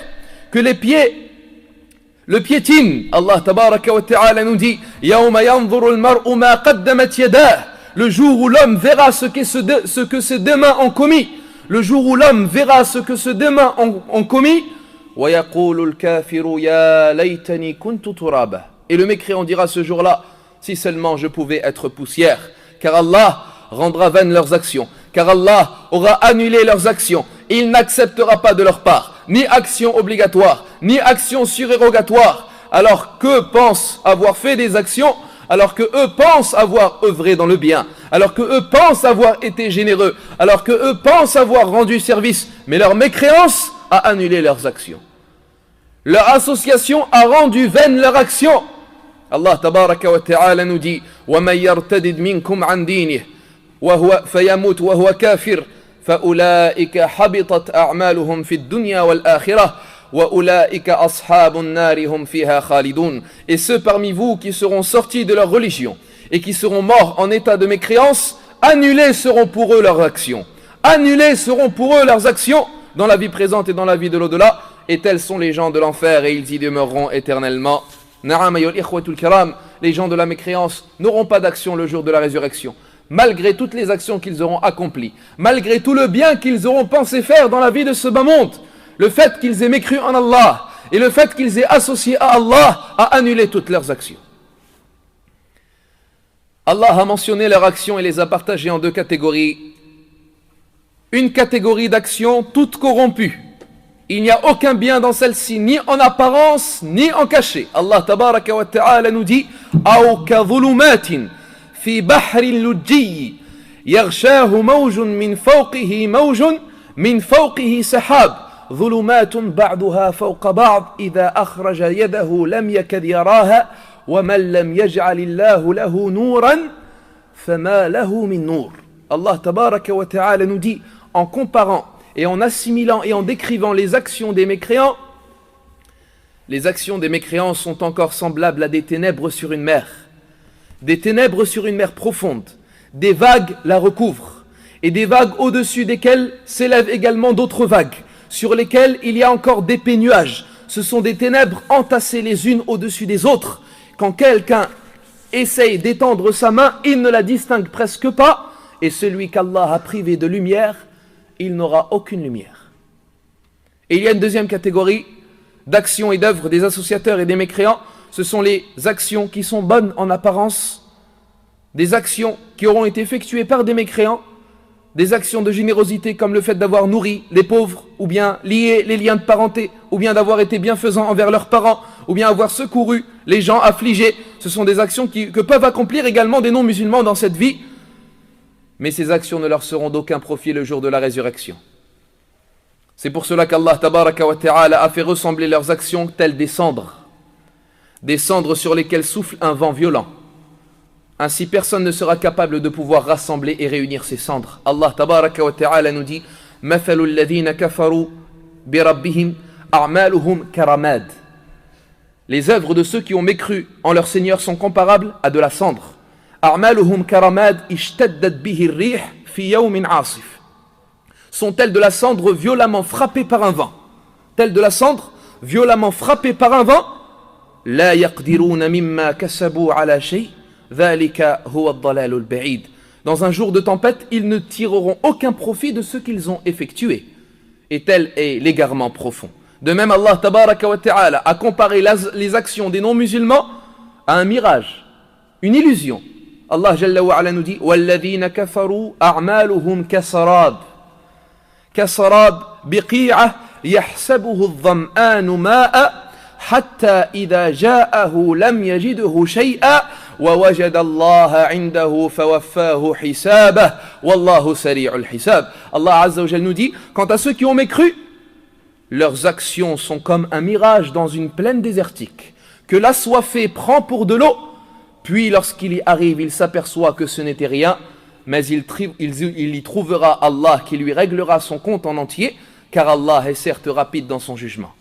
que le piétine. Allah tabaraka wa ta'ala nous dit Yawma yanzuru al-mar'u ma qaddamat yadah. Le jour où l'homme verra ce que ses deux mains ont commis. Le jour où l'homme verra ce que ses deux mains ont commis. Wa yaqulu al-kafiru ya laytani kuntu turaba. Et le mécréant dira ce jour-là, si seulement je pouvais être poussière. Car Allah rendra vaines leurs actions. Car Allah aura annulé leurs actions. Et il n'acceptera pas de leur part ni action obligatoire, ni action surérogatoire. Alors qu'eux pensent avoir fait des actions, alors que eux pensent avoir œuvré dans le bien, alors que eux pensent avoir été généreux, alors que eux pensent avoir rendu service, mais leur mécréance a annulé leurs actions. Leur association a rendu vaine leur action. Allah tabaraka wa ta'ala nous dit وَمَنْ يَرْتَدِدْ مِنْكُمْ عَنْ دِينِهِ فَيَمُوتْ وَهُوَ كَافِرٌ فَأُولَئِكَ حَبِطَتْ أَعْمَالُهُمْ فِي الدُّنْيَا وَالْآخِرَةِ وَأُولَئِكَ أَصْحَابُ النَّارِ هُمْ فِيهَا خَالِدُونَ. Et ceux parmi vous qui seront sortis de leur religion et qui seront morts en état de mécréance, annulés seront pour eux leurs actions. Annulés seront pour eux leurs actions dans la vie présente et dans la vie de l'au-delà. Et tels sont les gens de l'enfer et ils y demeureront éternellement. Na'am ayyuhal ikhwatul kiram, les gens de la mécréance n'auront pas d'action le jour de la résurrection. Malgré toutes les actions qu'ils auront accomplies, malgré tout le bien qu'ils auront pensé faire dans la vie de ce bas monde, le fait qu'ils aient mécru en Allah et le fait qu'ils aient associé à Allah a annulé toutes leurs actions. Allah a mentionné leurs actions et les a partagées en deux catégories. Une catégorie d'actions toutes corrompues. Il n'y a aucun bien dans celle-ci, ni en apparence, ni en cachet. Allah tabaraka wa ta'ala nous dit Aw ka dhulumatin fi bahrin lujji yaghshahu mawjun min fawqihi sahab dhulumatun ba'duha fawqa ba'd idha akhraja yadahu lam yakad yaraha wa man lam yaj'al Allahu lahu nuran fama lahu min nur. Allah tabaraka wa ta'ala nous dit en comparant et en assimilant et en décrivant les actions des mécréants, les actions des mécréants sont encore semblables à des ténèbres sur une mer. Des ténèbres sur une mer profonde. Des vagues la recouvrent. Et des vagues au-dessus desquelles s'élèvent également d'autres vagues, sur lesquelles il y a encore d'épais nuages. Ce sont des ténèbres entassées les unes au-dessus des autres. Quand quelqu'un essaye d'étendre sa main, il ne la distingue presque pas. Et celui qu'Allah a privé de lumière, il n'aura aucune lumière. Et il y a une deuxième catégorie d'actions et d'œuvres des associateurs et des mécréants. Ce sont les actions qui sont bonnes en apparence, des actions qui auront été effectuées par des mécréants, des actions de générosité comme le fait d'avoir nourri les pauvres, ou bien lié les liens de parenté, ou bien d'avoir été bienfaisants envers leurs parents, ou bien avoir secouru les gens affligés. Ce sont des actions que peuvent accomplir également des non-musulmans dans cette vie. Mais ces actions ne leur seront d'aucun profit le jour de la résurrection. C'est pour cela qu'Allah tabaraka wa ta'ala a fait ressembler leurs actions telles des cendres sur lesquelles souffle un vent violent. Ainsi personne ne sera capable de pouvoir rassembler et réunir ces cendres. Allah tabaraka wa ta'ala nous dit مَثَلُ الَّذِينَ كَفَرُوا بِرَبِّهِمْ أَعْمَالُهُمْ كَرَمَادٍ. Les œuvres de ceux qui ont mécru en leur Seigneur sont comparables à de la cendre. أعمالهم كرماد اشتدت به الريح في يوم عاصف. Sont-elles de la cendre violemment frappée par un vent? Telles de la cendre violemment frappée par un vent? لا يقدرون مما كسبوا على شيء ذلك هو الضلال البعيد. Dans un jour de tempête, ils ne tireront aucun profit de ce qu'ils ont effectué. Et tel est l'égarement profond. De même, Allah tabaraka wa ta'ala a comparé les actions des non-musulmans à un mirage, une illusion. Allah Jalla wa Ala nous dit وَالَّذِينَ كَفَرُوا أَعْمَالُهُمْ كَسَرَابٍ بِقِيعَةٍ يَحْسَبُهُ الظَّمْآنُ مَاءً حَتَّى إِذَا جَاءَهُ لَمْ يَجِدْهُ شَيْئًا وَوَجَدَ اللَّهَ عِنْدَهُ فَوَفَّاهُ حِسَابَهُ وَاللَّهُ سَرِيعُ الْحِسَابِ. Allah Azza wa Jalla nous dit quant à ceux qui ont mécru, leurs actions sont comme un mirage dans une plaine désertique que l'assoiffé prend pour de l'eau. Puis lorsqu'il y arrive, il s'aperçoit que ce n'était rien, mais il y trouvera Allah qui lui réglera son compte en entier, car Allah est certes rapide dans son jugement.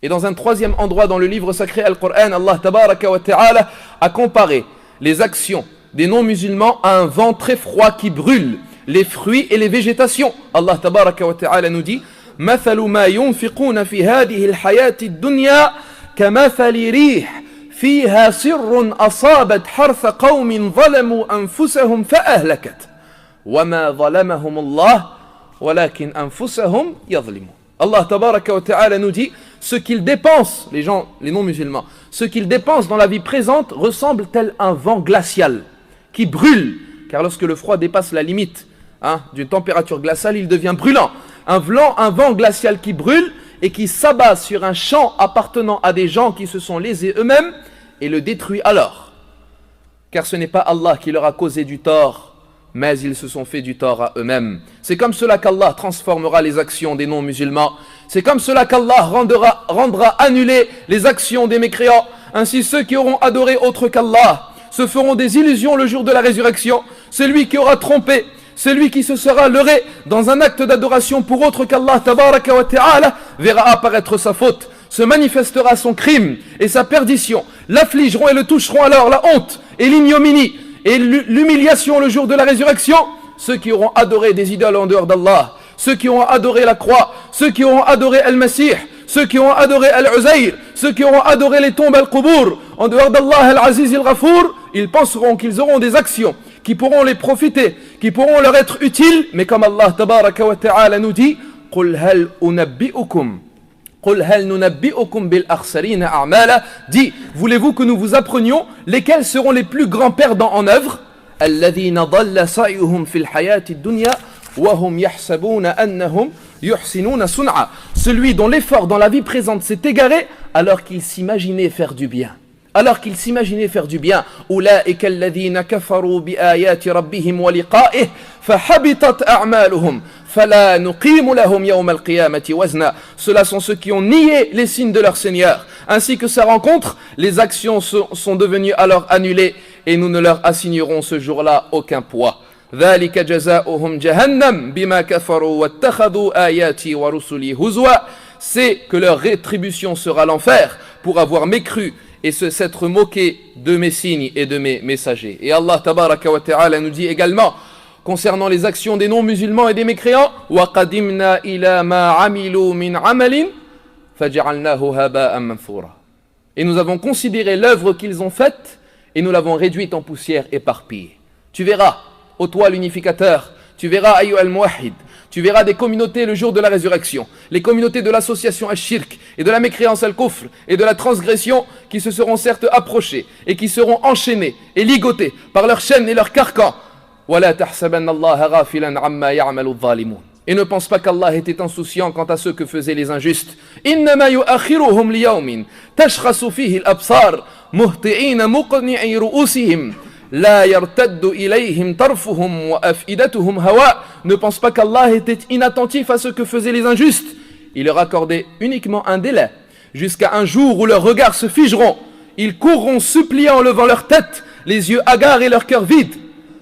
Et dans un troisième endroit dans le livre sacré Al-Qur'an, Allah tabaraka wa ta'ala a comparé les actions des non-musulmans à un vent très froid qui brûle les fruits et les végétations. Allah tabaraka wa ta'ala nous dit مثل ما ينفقون في هذه الحياة الدنيا كمثل ريح فيها سر أصابت حرث قوم ظلموا أنفسهم فأهلكت وما ظلمهم الله ولكن أنفسهم يظلمون. Allah tabaraka wa ta'ala nous dit, ce qu'ils dépensent, les gens, les non-musulmans, ce qu'ils dépensent dans la vie présente ressemble tel un vent glacial qui brûle, car lorsque le froid dépasse la limite d'une température glaciale, il devient brûlant. Un vent glacial qui brûle et qui s'abat sur un champ appartenant à des gens qui se sont lésés eux-mêmes et le détruit alors. Car ce n'est pas Allah qui leur a causé du tort, mais ils se sont fait du tort à eux-mêmes. C'est comme cela qu'Allah transformera les actions des non-musulmans. C'est comme cela qu'Allah rendra annuler les actions des mécréants. Ainsi ceux qui auront adoré autre qu'Allah se feront des illusions le jour de la résurrection. Celui qui aura trompé, celui qui se sera leurré dans un acte d'adoration pour autre qu'Allah tabaraka wa ta'ala verra apparaître sa faute, se manifestera son crime et sa perdition. L'affligeront et le toucheront alors la honte et l'ignominie et l'humiliation le jour de la résurrection. Ceux qui auront adoré des idoles en dehors d'Allah, ceux qui auront adoré la croix, ceux qui auront adoré Al-Masih, ceux qui auront adoré Al-Uzayr, ceux qui auront adoré les tombes Al-Qubur en dehors d'Allah Al-Aziz Al-Ghafour, ils penseront qu'ils auront des actions qui pourront les profiter, qui pourront leur être utiles, mais comme Allah tabaraka wa ta'ala nous dit, قُلْ هَلْ نُنَبِّئُكُمْ بِالْأَخْسَرِينَ أَعْمَالًا, dit, voulez-vous que nous vous apprenions lesquels seront les plus grands perdants en œuvre? الَّذِينَ ضَلَّ سَعْيُهُمْ فِي الْحَيَاةِ الدُّنْيَا وَهُمْ يَحْسَبُونَ أَنَّهُمْ يُحْسِنُونَ صُنْعًا, celui dont l'effort dans la vie présente s'est égaré alors qu'il s'imaginait faire du bien. Alors qu'ils s'imaginaient faire du bien. أولئك الذين كفروا بآيات ربهم ولقائه فحبطت أعمالهم فلا نقيم لهم يوم القيامة وزنا. Ceux-là sont ceux qui ont nié les signes de leur Seigneur, ainsi que sa rencontre. Les actions sont devenues alors annulées et nous ne leur assignerons ce jour-là aucun poids. ذلك جزاؤهم جهنم بما كفروا واتخذوا آياتي ورسلي هزوا. C'est que leur rétribution sera l'enfer pour avoir mécru et s'être moqué de mes signes et de mes messagers. Et Allah tabaraka wa ta'ala nous dit également concernant les actions des non-musulmans et des mécréants, وَقَدِمْنَا إِلَى مَا عَمِلُوا مِنْ عَمَلٍ فَجَعَلْنَاهُ هَبَاءً مَنْثُورًا. Et nous avons considéré l'œuvre qu'ils ont faite et nous l'avons réduite en poussière éparpillée. Tu verras, ô toi l'unificateur, tu verras ayyuha al-muwahhid, tu verras des communautés le jour de la résurrection, les communautés de l'association al-shirk et de la mécréance al-kufr et de la transgression qui se seront certes approchées et qui seront enchaînées et ligotées par leurs chaînes et leurs carcans. وَلَا تَحْسَبَنَّ اللَّهَ غَافِلًا عَمَّا يَعْمَلُ الظَّالِمُونَ. Et ne pense pas qu'Allah était insouciant quant à ceux que faisaient les injustes. إِنَّمَا يُؤَخِّرُهُمْ لِيَوْمٍ تَشْخَصُ فِيهِ الْأَبْصَارُ مُهْطِعِينَ مُقْنِعِي رُؤُوسِهِمْ لا يرتد إليهم طرفهم وأفئدتهم هواء. Ne pense pas qu'Allah était inattentif à ce que faisaient les injustes. Il leur accordait uniquement un délai, jusqu'à un jour où leurs regards se figeront. Ils courront suppliants en levant leur tête, les yeux hagards et leur cœur vide.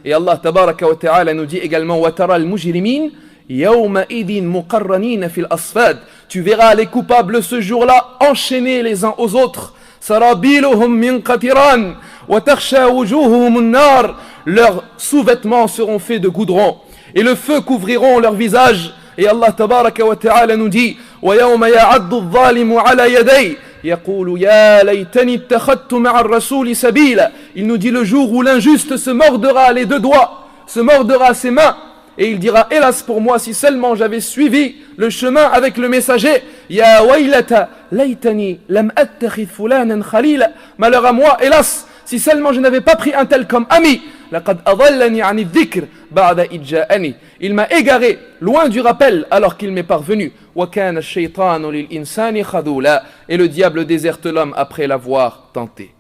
Et Allah tabaraka wa ta'ala nous dit également وَتَرَى الْمُجْرِمِينَ يَوْمَئِذٍ مُقَرَّنِينَ فِي الْأَصْفَادِ. Tu verras les coupables ce jour-là enchaînés les uns aux autres. سَرَابِيلُهُمْ مِنْ قَطِرَانٍ وَتَخْشَى وُجُوهُهُمُ النَّارِ. Leurs sous-vêtements seront faits de goudron et le feu couvriront leur visage. Et Allah tabaraka wa ta'ala nous dit وَيَوْمَ يَعَضُّ الظَّالِمُ عَلَى يَدَيْهِ يَقُولُ يَا لَيْتَنِي اتَّخَذْتُ مَعَ الرَّسُولِ سَبِيلًا. Il nous dit le jour où l'injuste se mordera les deux doigts, se mordera ses mains, et il dira hélas pour moi si seulement j'avais suivi le chemin avec le messager. Ya waylata laytani lam attakhidh fulanan khalila. Malheur à moi, hélas, si seulement je n'avais pas pris un tel comme ami. Laqad adallani 'ani adh-dhikr ba'da id ja'ani. Il m'a égaré loin du rappel alors qu'il m'est parvenu. Wa kana ash-shaytanu lil-insani khadula. Et le diable déserte l'homme après l'avoir tenté.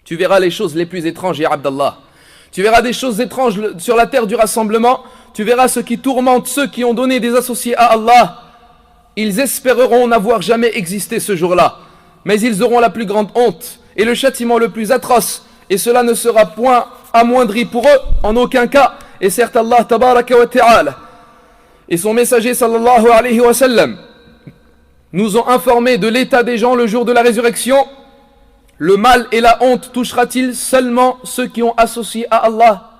Tu verras les choses les plus étranges, ya Abdallah. Tu verras des choses étranges sur la terre du rassemblement. Tu verras ce qui tourmente ceux qui ont donné des associés à Allah. Ils espéreront n'avoir jamais existé ce jour-là. Mais ils auront la plus grande honte et le châtiment le plus atroce. Et cela ne sera point amoindri pour eux, en aucun cas. Et certes Allah tabaraka wa ta'ala et son messager sallallahu alayhi wa sallam nous ont informé de l'état des gens le jour de la résurrection. Le mal et la honte touchera-t-il seulement ceux qui ont associé à Allah?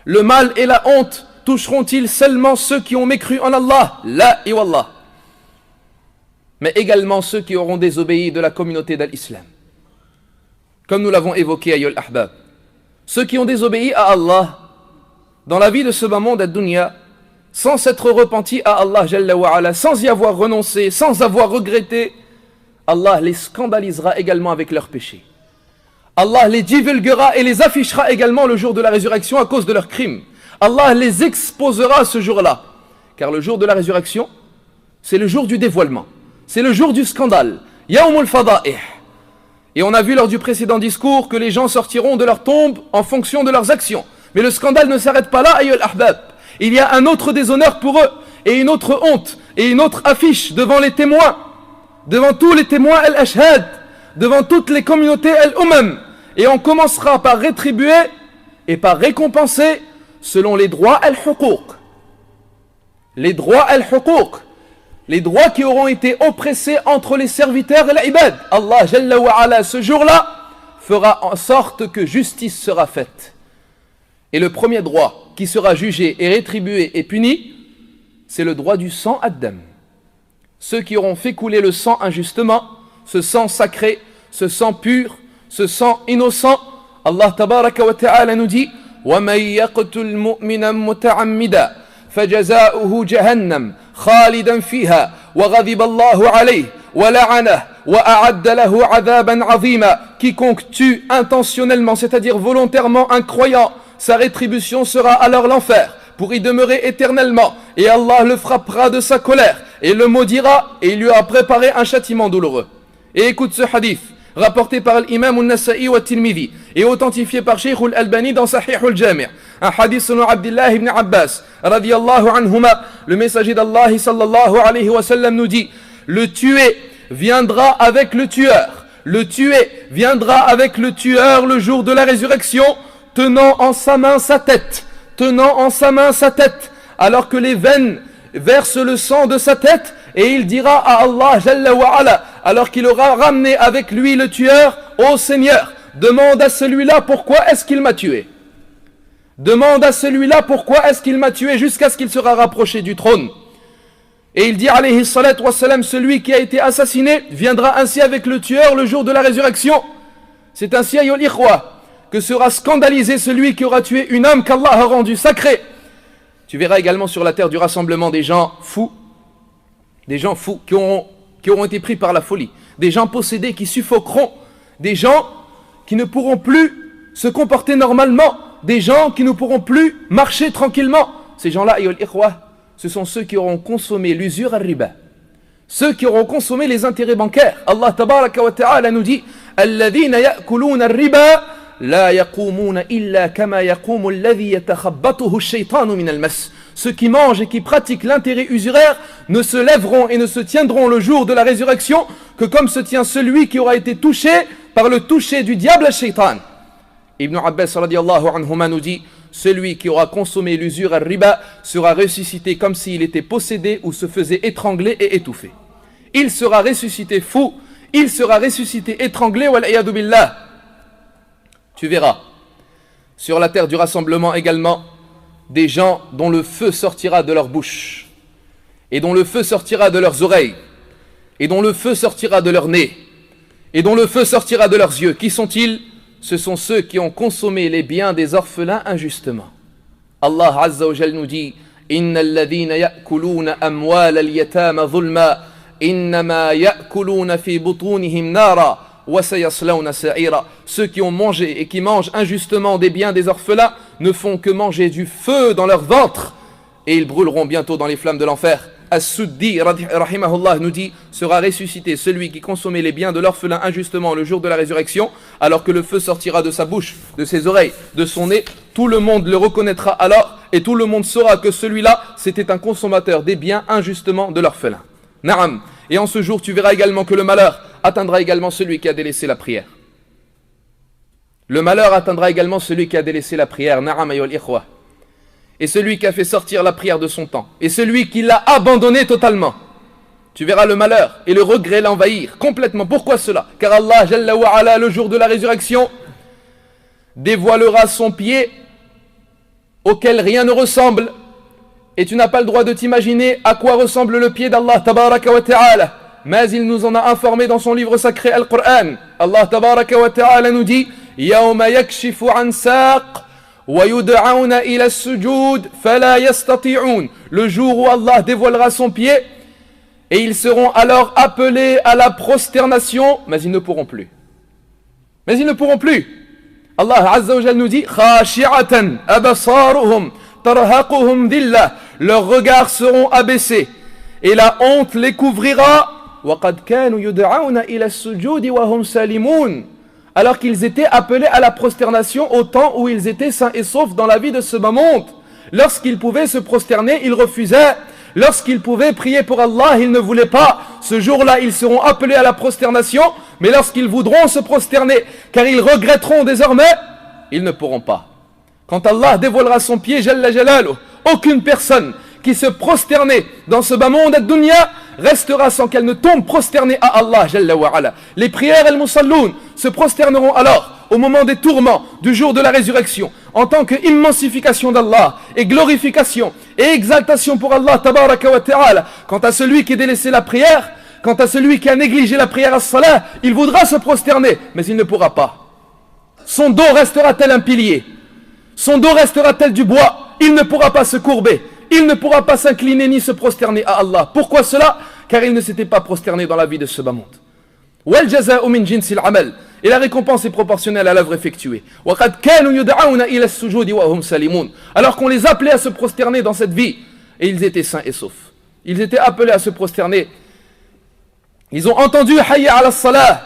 Le mal et la honte toucheront-ils seulement ceux qui ont mécru en Allah? La et wallah. mais également ceux qui auront désobéi de la communauté d'Al-Islam. Comme nous l'avons évoqué, Ayyul Ahbab. Ceux qui ont désobéi à Allah dans la vie de ce bas monde ad-dunya, sans s'être repentis à Allah Jalla wa Ala, sans y avoir renoncé, sans avoir regretté, Allah les scandalisera également avec leurs péchés. Allah les divulguera et les affichera également le jour de la résurrection à cause de leurs crimes. Allah les exposera ce jour-là. Car le jour de la résurrection, c'est le jour du dévoilement. C'est le jour du scandale. Yawmul Fada'ih. Et on a vu lors du précédent discours que les gens sortiront de leur tombe en fonction de leurs actions. Mais le scandale ne s'arrête pas là, ayyul ahbab. Il y a un autre déshonneur pour eux, et une autre honte, et une autre affiche devant les témoins, devant tous les témoins al-ashhad, devant toutes les communautés al-umam. Et on commencera par rétribuer et par récompenser selon les droits al-huquq. Les droits al-huquq. Les droits qui auront été oppressés entre les serviteurs et l'ibad. Allah Jalla wa Ala, ce jour-là, fera en sorte que justice sera faite. Et le premier droit qui sera jugé et rétribué et puni, c'est le droit du sang ad-dam. Ceux qui auront fait couler le sang injustement, ce sang sacré, ce sang pur, ce sang innocent, Allah tabaraka wa ta'ala nous dit وَمَنْ يَقْتُلْ مُؤْمِنًا مُتَعَمِّدًا فَجَزَاؤُهُ جَهَنَّمْ خَالِدًا فِيهَا وَغَضِبَ اللَّهُ عَلَيْهِ وَلَعَنَهُ وَأَعَدَّ لَهُ عَذَابًا عَظِيمًا. Quiconque tue intentionnellement, c'est-à-dire volontairement un croyant, sa rétribution sera alors l'enfer, pour y demeurer éternellement, et Allah le frappera de sa colère, et le maudira, et il lui a préparé un châtiment douloureux. Et écoute ce hadith, rapporté par l'imam al-Nasa'i wa Tirmidhi, et authentifié par Shaykh al-Albani dans Sahih al-Jami'. Un hadith selon Abdullah ibn Abbas, radiyallahu anhuma, le messager d'Allah sallallahu alayhi wa sallam nous dit, le tué viendra avec le tueur, le tué viendra avec le tueur le jour de la résurrection, tenant en sa main sa tête, alors que les veines versent le sang de sa tête, et il dira à Allah Jalla wa Ala, alors qu'il aura ramené avec lui le tueur, ô Seigneur, demande à celui-là pourquoi est-ce qu'il m'a tué. Demande à celui-là pourquoi est-ce qu'il m'a tué jusqu'à ce qu'il sera rapproché du trône. Et il dit alayhi salatu wassalam, celui qui a été assassiné viendra ainsi avec le tueur le jour de la résurrection. C'est ainsi, ayyul ikhwa, que sera scandalisé celui qui aura tué une âme qu'Allah a rendue sacrée. Tu verras également sur la terre du rassemblement des gens fous qui auront été pris par la folie, des gens possédés qui suffoqueront, des gens qui ne pourront plus se comporter normalement, des gens qui ne pourront plus marcher tranquillement. Ces gens-là, ayyul ikhwa, ce sont ceux qui auront consommé l'usure al-riba, ceux qui auront consommé les intérêts bancaires. Allah tabaraka wa ta'ala nous dit alladhina ya'kuluna ar-riba la yaqumuna illa kama yaqumu alladhi yatakhabbathu ash-shaytanu min al-mas. Ceux qui mangent et qui pratiquent l'intérêt usuraire ne se lèveront et ne se tiendront le jour de la résurrection que comme se tient celui qui aura été touché par le toucher du diable al-shaytan. Ibn Abbas radiyallahu anhuma nous dit, celui qui aura consommé l'usure al-riba sera ressuscité comme s'il était possédé ou se faisait étrangler et étouffer. Il sera ressuscité fou, il sera ressuscité étranglé, wal iyadu billah. Tu verras sur la terre du rassemblement également des gens dont le feu sortira de leur bouche, et dont le feu sortira de leurs oreilles, et dont le feu sortira de leur nez, et dont le feu sortira de leurs yeux. Qui sont-ils? Ce sont ceux qui ont consommé les biens des orphelins injustement. Allah Azza wa Jal nous dit Innal ladhina ya'kuluna amwal al-yatama dhulma innama ya'kuluna fi butunihim nara wa sayaslawna sa'ira. Ceux qui ont mangé et qui mangent injustement des biens des orphelins ne font que manger du feu dans leur ventre, et ils brûleront bientôt dans les flammes de l'enfer. As-Suddi rahimahullah nous dit, sera ressuscité celui qui consommait les biens de l'orphelin injustement le jour de la résurrection, alors que le feu sortira de sa bouche, de ses oreilles, de son nez. Tout le monde le reconnaîtra alors, et tout le monde saura que celui-là c'était un consommateur des biens injustement de l'orphelin. Na'am. Et en ce jour tu verras également que le malheur atteindra également celui qui a délaissé la prière. Le malheur atteindra également celui qui a délaissé la prière. Na'am ayyuhal ikhwa. Et celui qui a fait sortir la prière de son temps, et celui qui l'a abandonné totalement. Tu verras le malheur et le regret l'envahir complètement. Pourquoi cela? Car Allah Jalla wa Ala, le jour de la résurrection, dévoilera son pied auquel rien ne ressemble, et tu n'as pas le droit de t'imaginer à quoi ressemble le pied d'Allah tabaraka wa ta'ala. mais il nous en a informé dans son livre sacré Al-Qur'an. Allah tabaraka wa ta'ala nous dit Yawma yakshifu an saq wa yud'auna ila as-sujud fala yastati'un. Le jour où Allah dévoilera son pied et ils seront alors appelés à la prosternation, mais ils ne pourront plus. Mais ils ne pourront plus. Allah Azza wa Jal nous dit khashi'atan absaruhum tarhaquhum dhillah. Leurs regards seront abaissés et la honte les couvrira. وَقَدْ كَانُوا يُدْعَوْنَ إِلَى السُّجُودِ وَهُمْ سَالِمُونَ. Alors qu'ils étaient appelés à la prosternation au temps où ils étaient sains et saufs dans la vie de ce bas monde. Lorsqu'ils pouvaient se prosterner, ils refusaient. Lorsqu'ils pouvaient prier pour Allah, ils ne voulaient pas. Ce jour-là, ils seront appelés à la prosternation, mais lorsqu'ils voudront se prosterner, car ils regretteront désormais, ils ne pourront pas. Quand Allah dévoilera son pied, Jalla Jalaluh, aucune personne qui se prosternait dans ce bas monde ad-dunya restera sans qu'elle ne tombe prosternée à Allah Jalla wa Ala. Les prières al-musalloun se prosterneront alors au moment des tourments du jour de la résurrection en tant que immensification d'Allah et glorification et exaltation pour Allah tabaraka wa ta'ala. Quant à celui qui a délaissé la prière, quant à celui qui a négligé la prière as-salah, il voudra se prosterner mais il ne pourra pas. Son dos restera tel un pilier, son dos restera tel du bois, il ne pourra pas se courber. Il ne pourra pas s'incliner ni se prosterner à Allah. Pourquoi cela? Car il ne s'était pas prosterné dans la vie de ce bas monde. Wal jaza'u min jinsil amal. Et la récompense est proportionnelle à l'œuvre effectuée. Wa qad kanu yud'auna ila as-sujudi wa hum salimun. Alors qu'on les appelait à se prosterner dans cette vie, et ils étaient sains et saufs. Ils étaient appelés à se prosterner. Ils ont entendu hayya ala as-salah.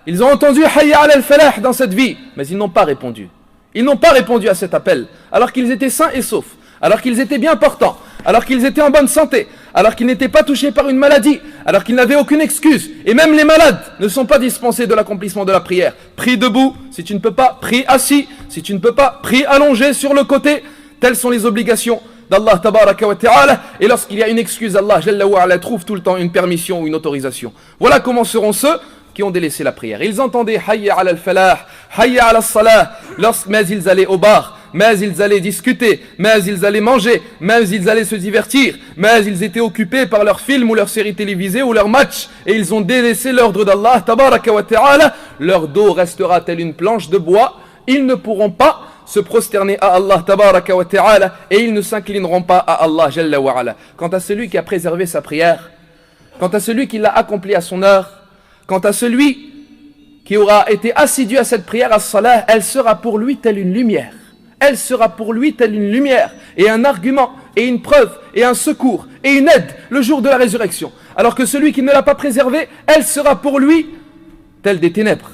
Ils ont entendu hayya ala al-falah dans cette vie, mais ils n'ont pas répondu. Ils n'ont pas répondu à cet appel, alors qu'ils étaient sains et saufs. Alors qu'ils étaient bien portants, alors qu'ils étaient en bonne santé, alors qu'ils n'étaient pas touchés par une maladie, alors qu'ils n'avaient aucune excuse. Et même les malades ne sont pas dispensés de l'accomplissement de la prière. Prie debout, si tu ne peux pas, prie assis, si tu ne peux pas, prie allongé sur le côté. Telles sont les obligations d'Allah tabaraka wa ta'ala. Et lorsqu'il y a une excuse, Allah Jalla wa Ala trouve tout le temps une permission ou une autorisation. Voilà comment seront ceux qui ont délaissé la prière. Ils entendaient hayya ala al-falah, hayya ala as-salah, mais ils allaient au bar, mais ils allaient discuter, mais ils allaient manger, mais ils allaient se divertir, mais ils étaient occupés par leurs films ou leurs séries télévisées ou leurs matchs, et ils ont délaissé l'ordre d'Allah tabaraka wa ta'ala. Leur dos restera tel une planche de bois, ils ne pourront pas se prosterner à Allah tabaraka wa ta'ala, et ils ne s'inclineront pas à Allah jalla wa ala. Quant à celui qui a préservé sa prière, quant à celui qui l'a accompli à son heure, quant à celui qui aura été assidu à cette prière as-salah, elle sera pour lui telle une lumière. Elle sera pour lui telle une lumière et un argument et une preuve et un secours et une aide le jour de la résurrection. Alors que celui qui ne l'a pas préservée, elle sera pour lui telle des ténèbres.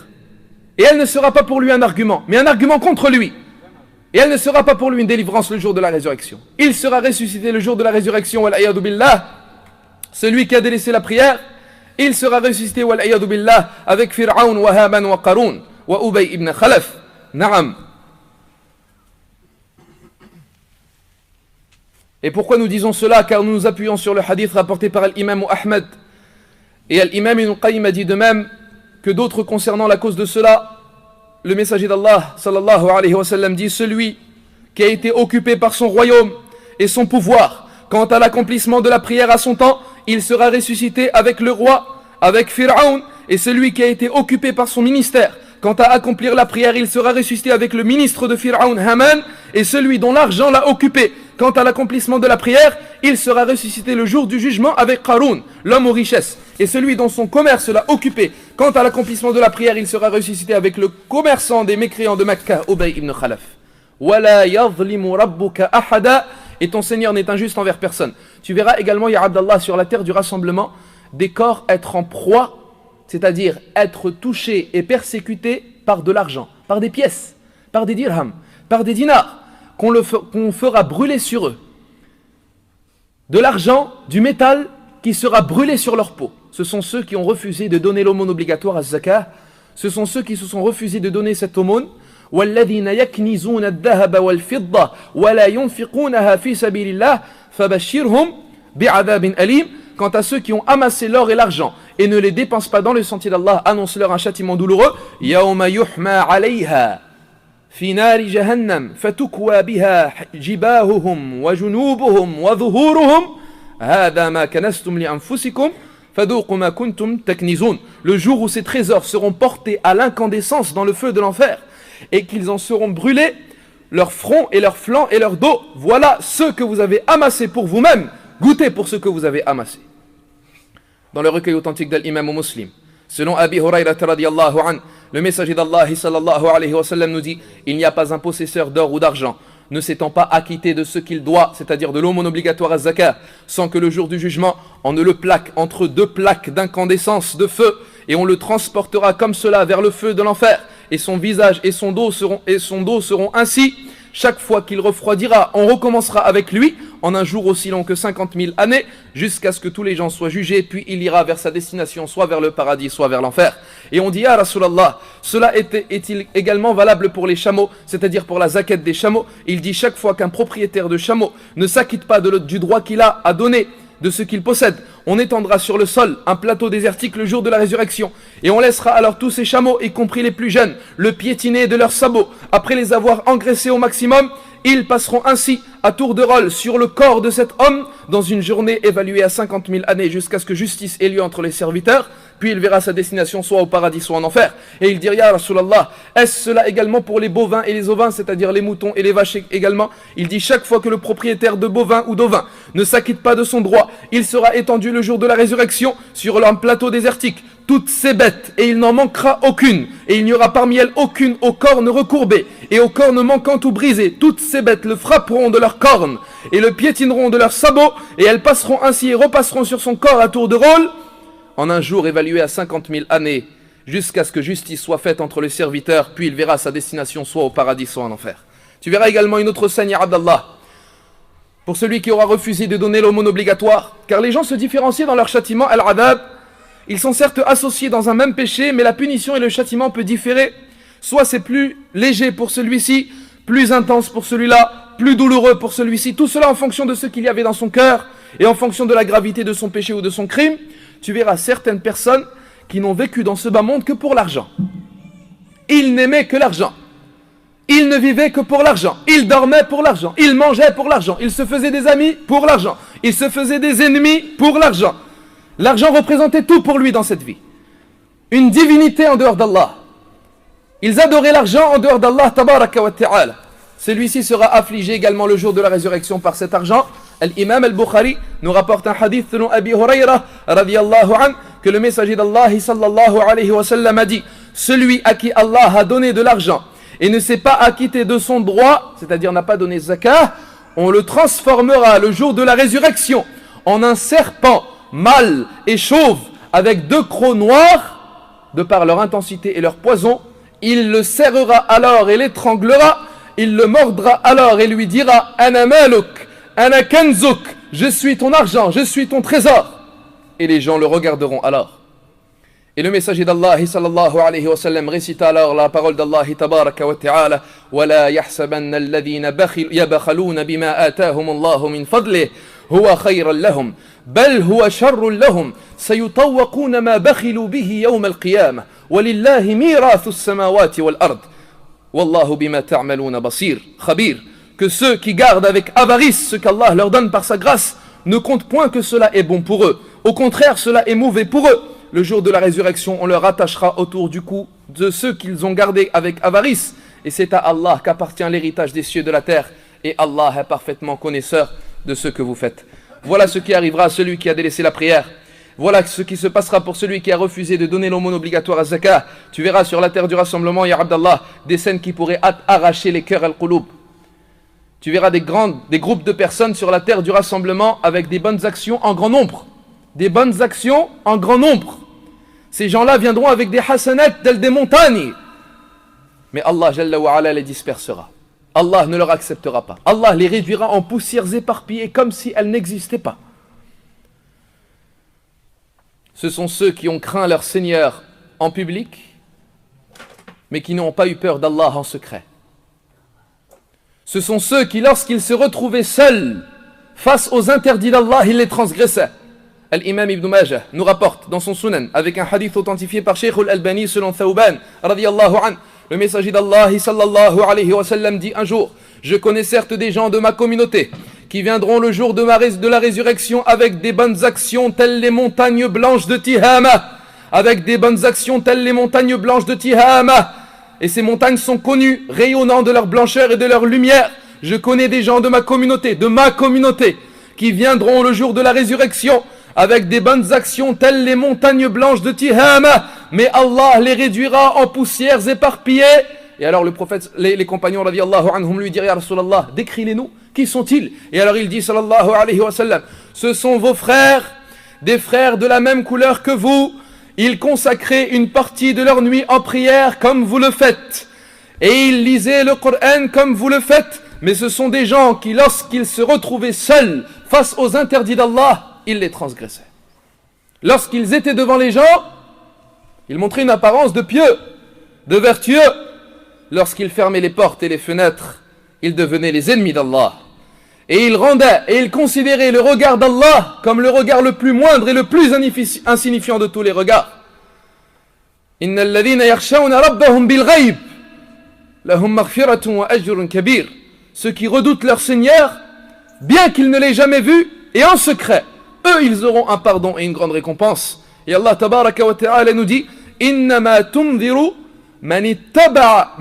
Et elle ne sera pas pour lui un argument, mais un argument contre lui. Et elle ne sera pas pour lui une délivrance le jour de la résurrection. Il sera ressuscité le jour de la résurrection, wal a'yadu billah. Celui qui a délaissé la prière, il sera ressuscité, wal a'yadu billah, avec Fir'aun wa Haman wa Qarun wa Ubay ibn Khalaf. Na'am. Et pourquoi nous disons cela? Car nous nous appuyons sur le hadith rapporté par l'imam Ahmed. Et l'imam Ibn Qayyim a dit de même que d'autres concernant la cause de cela. Le messager d'Allah sallallahu alayhi wa sallam dit: celui qui a été occupé par son royaume et son pouvoir, quant à l'accomplissement de la prière à son temps, il sera ressuscité avec le roi, avec Fir'aun. Et celui qui a été occupé par son ministère, quant à accomplir la prière, il sera ressuscité avec le ministre de Fir'aun, Haman. Et celui dont l'argent l'a occupé, quant à l'accomplissement de la prière, il sera ressuscité le jour du jugement avec Qarun, l'homme aux richesses. Et celui dont son commerce l'a occupé, quant à l'accomplissement de la prière, il sera ressuscité avec le commerçant des mécréants de Mecca, Ubay ibn Khalaf. Wala yadhlimu rabbuka ahada. Et ton Seigneur n'est injuste envers personne. Tu verras également, ya Abdallah, sur la terre du rassemblement, des corps être en proie, c'est-à-dire être touchés et persécutés par de l'argent, par des pièces, par des dirhams, par des dinars, qu'on fera brûler sur eux. De l'argent, du métal qui sera brûlé sur leur peau. Ce sont ceux qui ont refusé de donner l'aumône obligatoire à Zakah. Ce sont ceux qui se sont refusés de donner cette aumône. وَالَّذِينَ يَكْنِزُونَ الذَّهَبَ وَالْفِضَّةَ وَلَا يُنْفِقُونَهَا فِي سَبِيلِ اللَّهِ فَبَشِّرْهُمْ بِعَذَابٍ أَلِيمٍ. Quant à ceux qui ont amassé l'or et l'argent et ne les dépensent pas dans le sentier d'Allah, annonce-leur un châtiment douloureux. يَوْمَ يُحْمَى عَلَيْهَا في نار جهنم فتكوى بها جباههم وجنوبهم وظهورهم هذا ما كنزتم لأنفسكم فَذُوقُوا مَا كُنْتُمْ تَكْنِزُونَ. Le jour où ces trésors seront portés à l'incandescence dans le feu de l'enfer et qu'ils en seront brûlés, leur front et leur flanc et leur dos, voilà ce que vous avez amassé pour vous-même, goûtez pour ce que vous avez amassé. Dans le recueil authentique de l'imam Muslim, selon Abi Hurayrata radiyallahu anhu, le messager d'Allah sallallahu alayhi wa sallam nous dit: il n'y a pas un possesseur d'or ou d'argent ne s'étant pas acquitté de ce qu'il doit, c'est-à-dire de l'aumône obligatoire à zakat, sans que le jour du jugement, on ne le plaque entre deux plaques d'incandescence de feu, et on le transportera comme cela vers le feu de l'enfer, et son visage et son dos seront ainsi. Chaque fois qu'il refroidira, on recommencera avec lui en un jour aussi long que 50 000 années, jusqu'à ce que tous les gens soient jugés, puis il ira vers sa destination, soit vers le paradis, soit vers l'enfer. Et on dit: ah Rasulallah, cela est-il également valable pour les chameaux, c'est-à-dire pour la zakat des chameaux? Il dit: chaque fois qu'un propriétaire de chameau ne s'acquitte pas du droit qu'il a à donner de ce qu'il possède, on étendra sur le sol un plateau désertique le jour de la résurrection, et on laissera alors tous ces chameaux, y compris les plus jeunes, le piétiner de leurs sabots. Après les avoir engraissés au maximum, ils passeront ainsi à tour de rôle sur le corps de cet homme dans une journée évaluée à 50 000 années, jusqu'à ce que justice ait lieu entre les serviteurs, puis il verra sa destination soit au paradis soit en enfer. Et il dit: ya Rasulallah, est-ce cela également pour les bovins et les ovins, c'est-à-dire les moutons et les vaches également? Il dit: chaque fois que le propriétaire de bovins ou d'ovins ne s'acquitte pas de son droit, il sera étendu le jour de la résurrection sur un plateau désertique, toutes ces bêtes, et il n'en manquera aucune, et il n'y aura parmi elles aucune aux cornes recourbées et aux cornes manquantes ou brisées. Toutes ces bêtes le frapperont de leurs cornes et le piétineront de leurs sabots, et elles passeront ainsi et repasseront sur son corps à tour de rôle en un jour évalué à 50 000 années, jusqu'à ce que justice soit faite entre les serviteurs, puis il verra sa destination soit au paradis soit en enfer. Tu verras également une autre scène, ya Abdallah, pour celui qui aura refusé de donner l'aumône obligatoire, car les gens se différencient dans leur châtiment, al-adab. Ils sont certes associés dans un même péché, mais la punition et le châtiment peut différer. Soit c'est plus léger pour celui-ci, plus intense pour celui-là, plus douloureux pour celui-ci. Tout cela en fonction de ce qu'il y avait dans son cœur et en fonction de la gravité de son péché ou de son crime. Tu verras certaines personnes qui n'ont vécu dans ce bas monde que pour l'argent. Ils n'aimaient que l'argent. Ils ne vivaient que pour l'argent. Ils dormaient pour l'argent. Ils mangeaient pour l'argent. Ils se faisaient des amis pour l'argent. Ils se faisaient des ennemis pour l'argent. L'argent représentait tout pour lui dans cette vie. Une divinité en dehors d'Allah. Ils adoraient l'argent en dehors d'Allah tabaraka wa ta'ala. Celui-ci sera affligé également le jour de la résurrection par cet argent. L'imam al-Bukhari nous rapporte un hadith selon Abi Hurayrah radiyallahu anhu, que le messager d'Allah sallallahu alayhi wa sallam a dit: celui à qui Allah a donné de l'argent et ne s'est pas acquitté de son droit, c'est-à-dire n'a pas donné zakat, on le transformera le jour de la résurrection en un serpent mâle et chauve avec deux crocs noirs, de par leur intensité et leur poison. Il le serrera alors et l'étranglera. Il le mordra alors et lui dira: Ana maluk, ana kanzuk, je suis ton argent, je suis ton trésor. Et les gens le regarderont alors. Et le messager d'Allah sallallahu alayhi wa sallam récita alors la parole d'Allah tabaraka wa ta'ala: وَلَا يَحْسَبَنَّ الَّذِينَ يَبْخَلُونَ بِمَا آتَاهُمُ اللَّهُ مِنْ فَضْلِهِ هُوَ خَيْرًا لَهُمْ بَلْ هُوَ شَرٌّ لَهُمْ سَيُطَوَّقُونَ مَا بَخِلُوا بِهِ يَوْمَ الْقِيَامَةِ وَلِلَّهِ مِيرَاثُ السَّمَاوَاتِ وَالْأَرْضِ وَاللَّهُ بِمَا تَعْمَلُونَ بَصِيرٌ. Khabir, que ceux qui gardent avec avarice ce qu'Allah leur donne par sa grâce ne comptent point que cela est bon pour eux. Au contraire, cela est mauvais pour eux. Le jour de la résurrection, on leur attachera autour du cou de ceux qu'ils ont gardés avec avarice. Et c'est à Allah qu'appartient l'héritage des cieux et de la terre. Et Allah est parfaitement connaisseur de ce que vous faites. Voilà ce qui arrivera à celui qui a délaissé la prière. Voilà ce qui se passera pour celui qui a refusé de donner l'aumône obligatoire à zakat. Tu verras sur la terre du rassemblement, ya Abdallah, des scènes qui pourraient arracher les cœurs al-qulub. Tu verras des groupes de personnes sur la terre du rassemblement avec des bonnes actions en grand nombre. Des bonnes actions en grand nombre. Ces gens-là viendront avec des hasanat telles des montagnes. Mais Allah Jalla wa Ala les dispersera. Allah ne leur acceptera pas. Allah les réduira en poussières éparpillées comme si elles n'existaient pas. Ce sont ceux qui ont craint leur Seigneur en public, mais qui n'ont pas eu peur d'Allah en secret. Ce sont ceux qui, lorsqu'ils se retrouvaient seuls face aux interdits d'Allah, ils les transgressaient. L'imam Ibn Majah nous rapporte dans son Sunan, avec un hadith authentifié par Shaykh al-Albani selon Thawban radiyallahu anhu, le messager d'Allah sallallahu alayhi wa sallam dit un jour: je connais certes des gens de ma communauté qui viendront le jour de la résurrection avec des bonnes actions telles les montagnes blanches de Tihama, avec des bonnes actions telles les montagnes blanches de Tihama. Et ces montagnes sont connues, rayonnant de leur blancheur et de leur lumière. Je connais des gens de ma communauté, qui viendront le jour de la résurrection avec des bonnes actions telles les montagnes blanches de Tihama, mais Allah les réduira en poussières éparpillées. Et alors le prophète, les compagnons radiyallahu anhum lui dirent: Ya Rasulallah, décris-les-nous, qui sont-ils? Et alors il dit sallallahu alayhi wa sallam: ce sont vos frères, des frères de la même couleur que vous. Ils consacraient une partie de leur nuit en prière comme vous le faites, et ils lisaient le Coran comme vous le faites, mais ce sont des gens qui, lorsqu'ils se retrouvaient seuls face aux interdits d'Allah, ils les transgressaient. Lorsqu'ils étaient devant les gens, ils montraient une apparence de pieux, de vertueux. Lorsqu'ils fermaient les portes et les fenêtres, ils devenaient les ennemis d'Allah. Et ils rendaient et ils considéraient le regard d'Allah comme le regard le plus moindre et le plus insignifiant de tous les regards. Inna alladhina yakhshawna rabbahum bil ghayb lahum maghfiratun wa ajrun kabir. Ceux qui redoutent leur Seigneur, bien qu'ils ne l'aient jamais vu, et en secret, eux ils auront un pardon et une grande récompense. Et Allah tabaraka wa ta'ala nous dit: innama tunziru man ittaba'a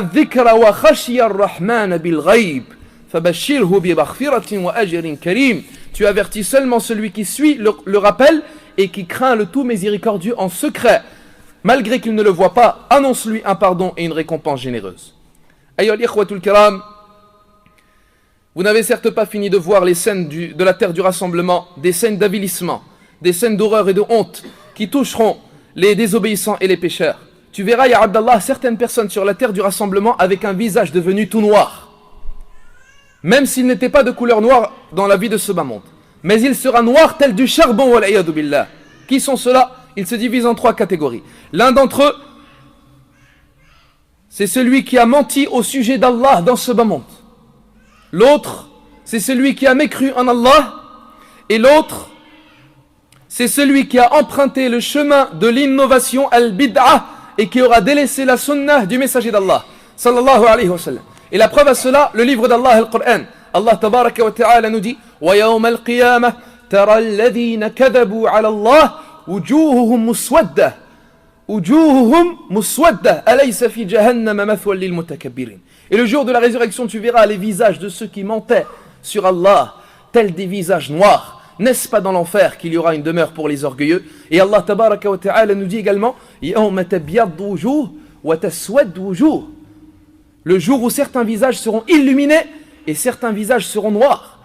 dhikra wa khashiya ar-rahman bil ghayb. Tu avertis seulement celui qui suit le rappel et qui craint le tout miséricordieux en secret. Malgré qu'il ne le voit pas, annonce-lui un pardon et une récompense généreuse. Ayyuhal ikhwatul kiram, vous n'avez certes pas fini de voir les scènes de la terre du rassemblement, des scènes d'avilissement, des scènes d'horreur et de honte qui toucheront les désobéissants et les pécheurs. Tu verras, ya Abdallah, certaines personnes sur la terre du rassemblement avec un visage devenu tout noir. Même s'il n'était pas de couleur noire dans la vie de ce bas monde. Mais il sera noir tel du charbon, wal iyadu billah. Qui sont ceux-là? Ils se divisent en 3 catégories. L'un d'entre eux, c'est celui qui a menti au sujet d'Allah dans ce bas monde. L'autre, c'est celui qui a mécru en Allah. Et l'autre, c'est celui qui a emprunté le chemin de l'innovation al-bid'ah et qui aura délaissé la sunnah du messager d'Allah, sallallahu alayhi wa sallam. Et la preuve à cela, le livre d'Allah, le Coran. Allah tabaraka wa ta'ala nous dit: wa yawma al-qiyamah tara alladhina kadhabu ala Allah wujuhuhum muswadda alaysa fi jahannama mathwan lil mutakabbirin. Et le jour de la résurrection, tu verras les visages de ceux qui mentaient sur Allah tels des visages noirs. N'est-ce pas dans l'enfer qu'il y aura une demeure pour les orgueilleux? Et Allah tabaraka wa ta'ala nous dit également: yawma tabyaddu wujuh wa taswaddu wujuh. Le jour où certains visages seront illuminés et certains visages seront noirs.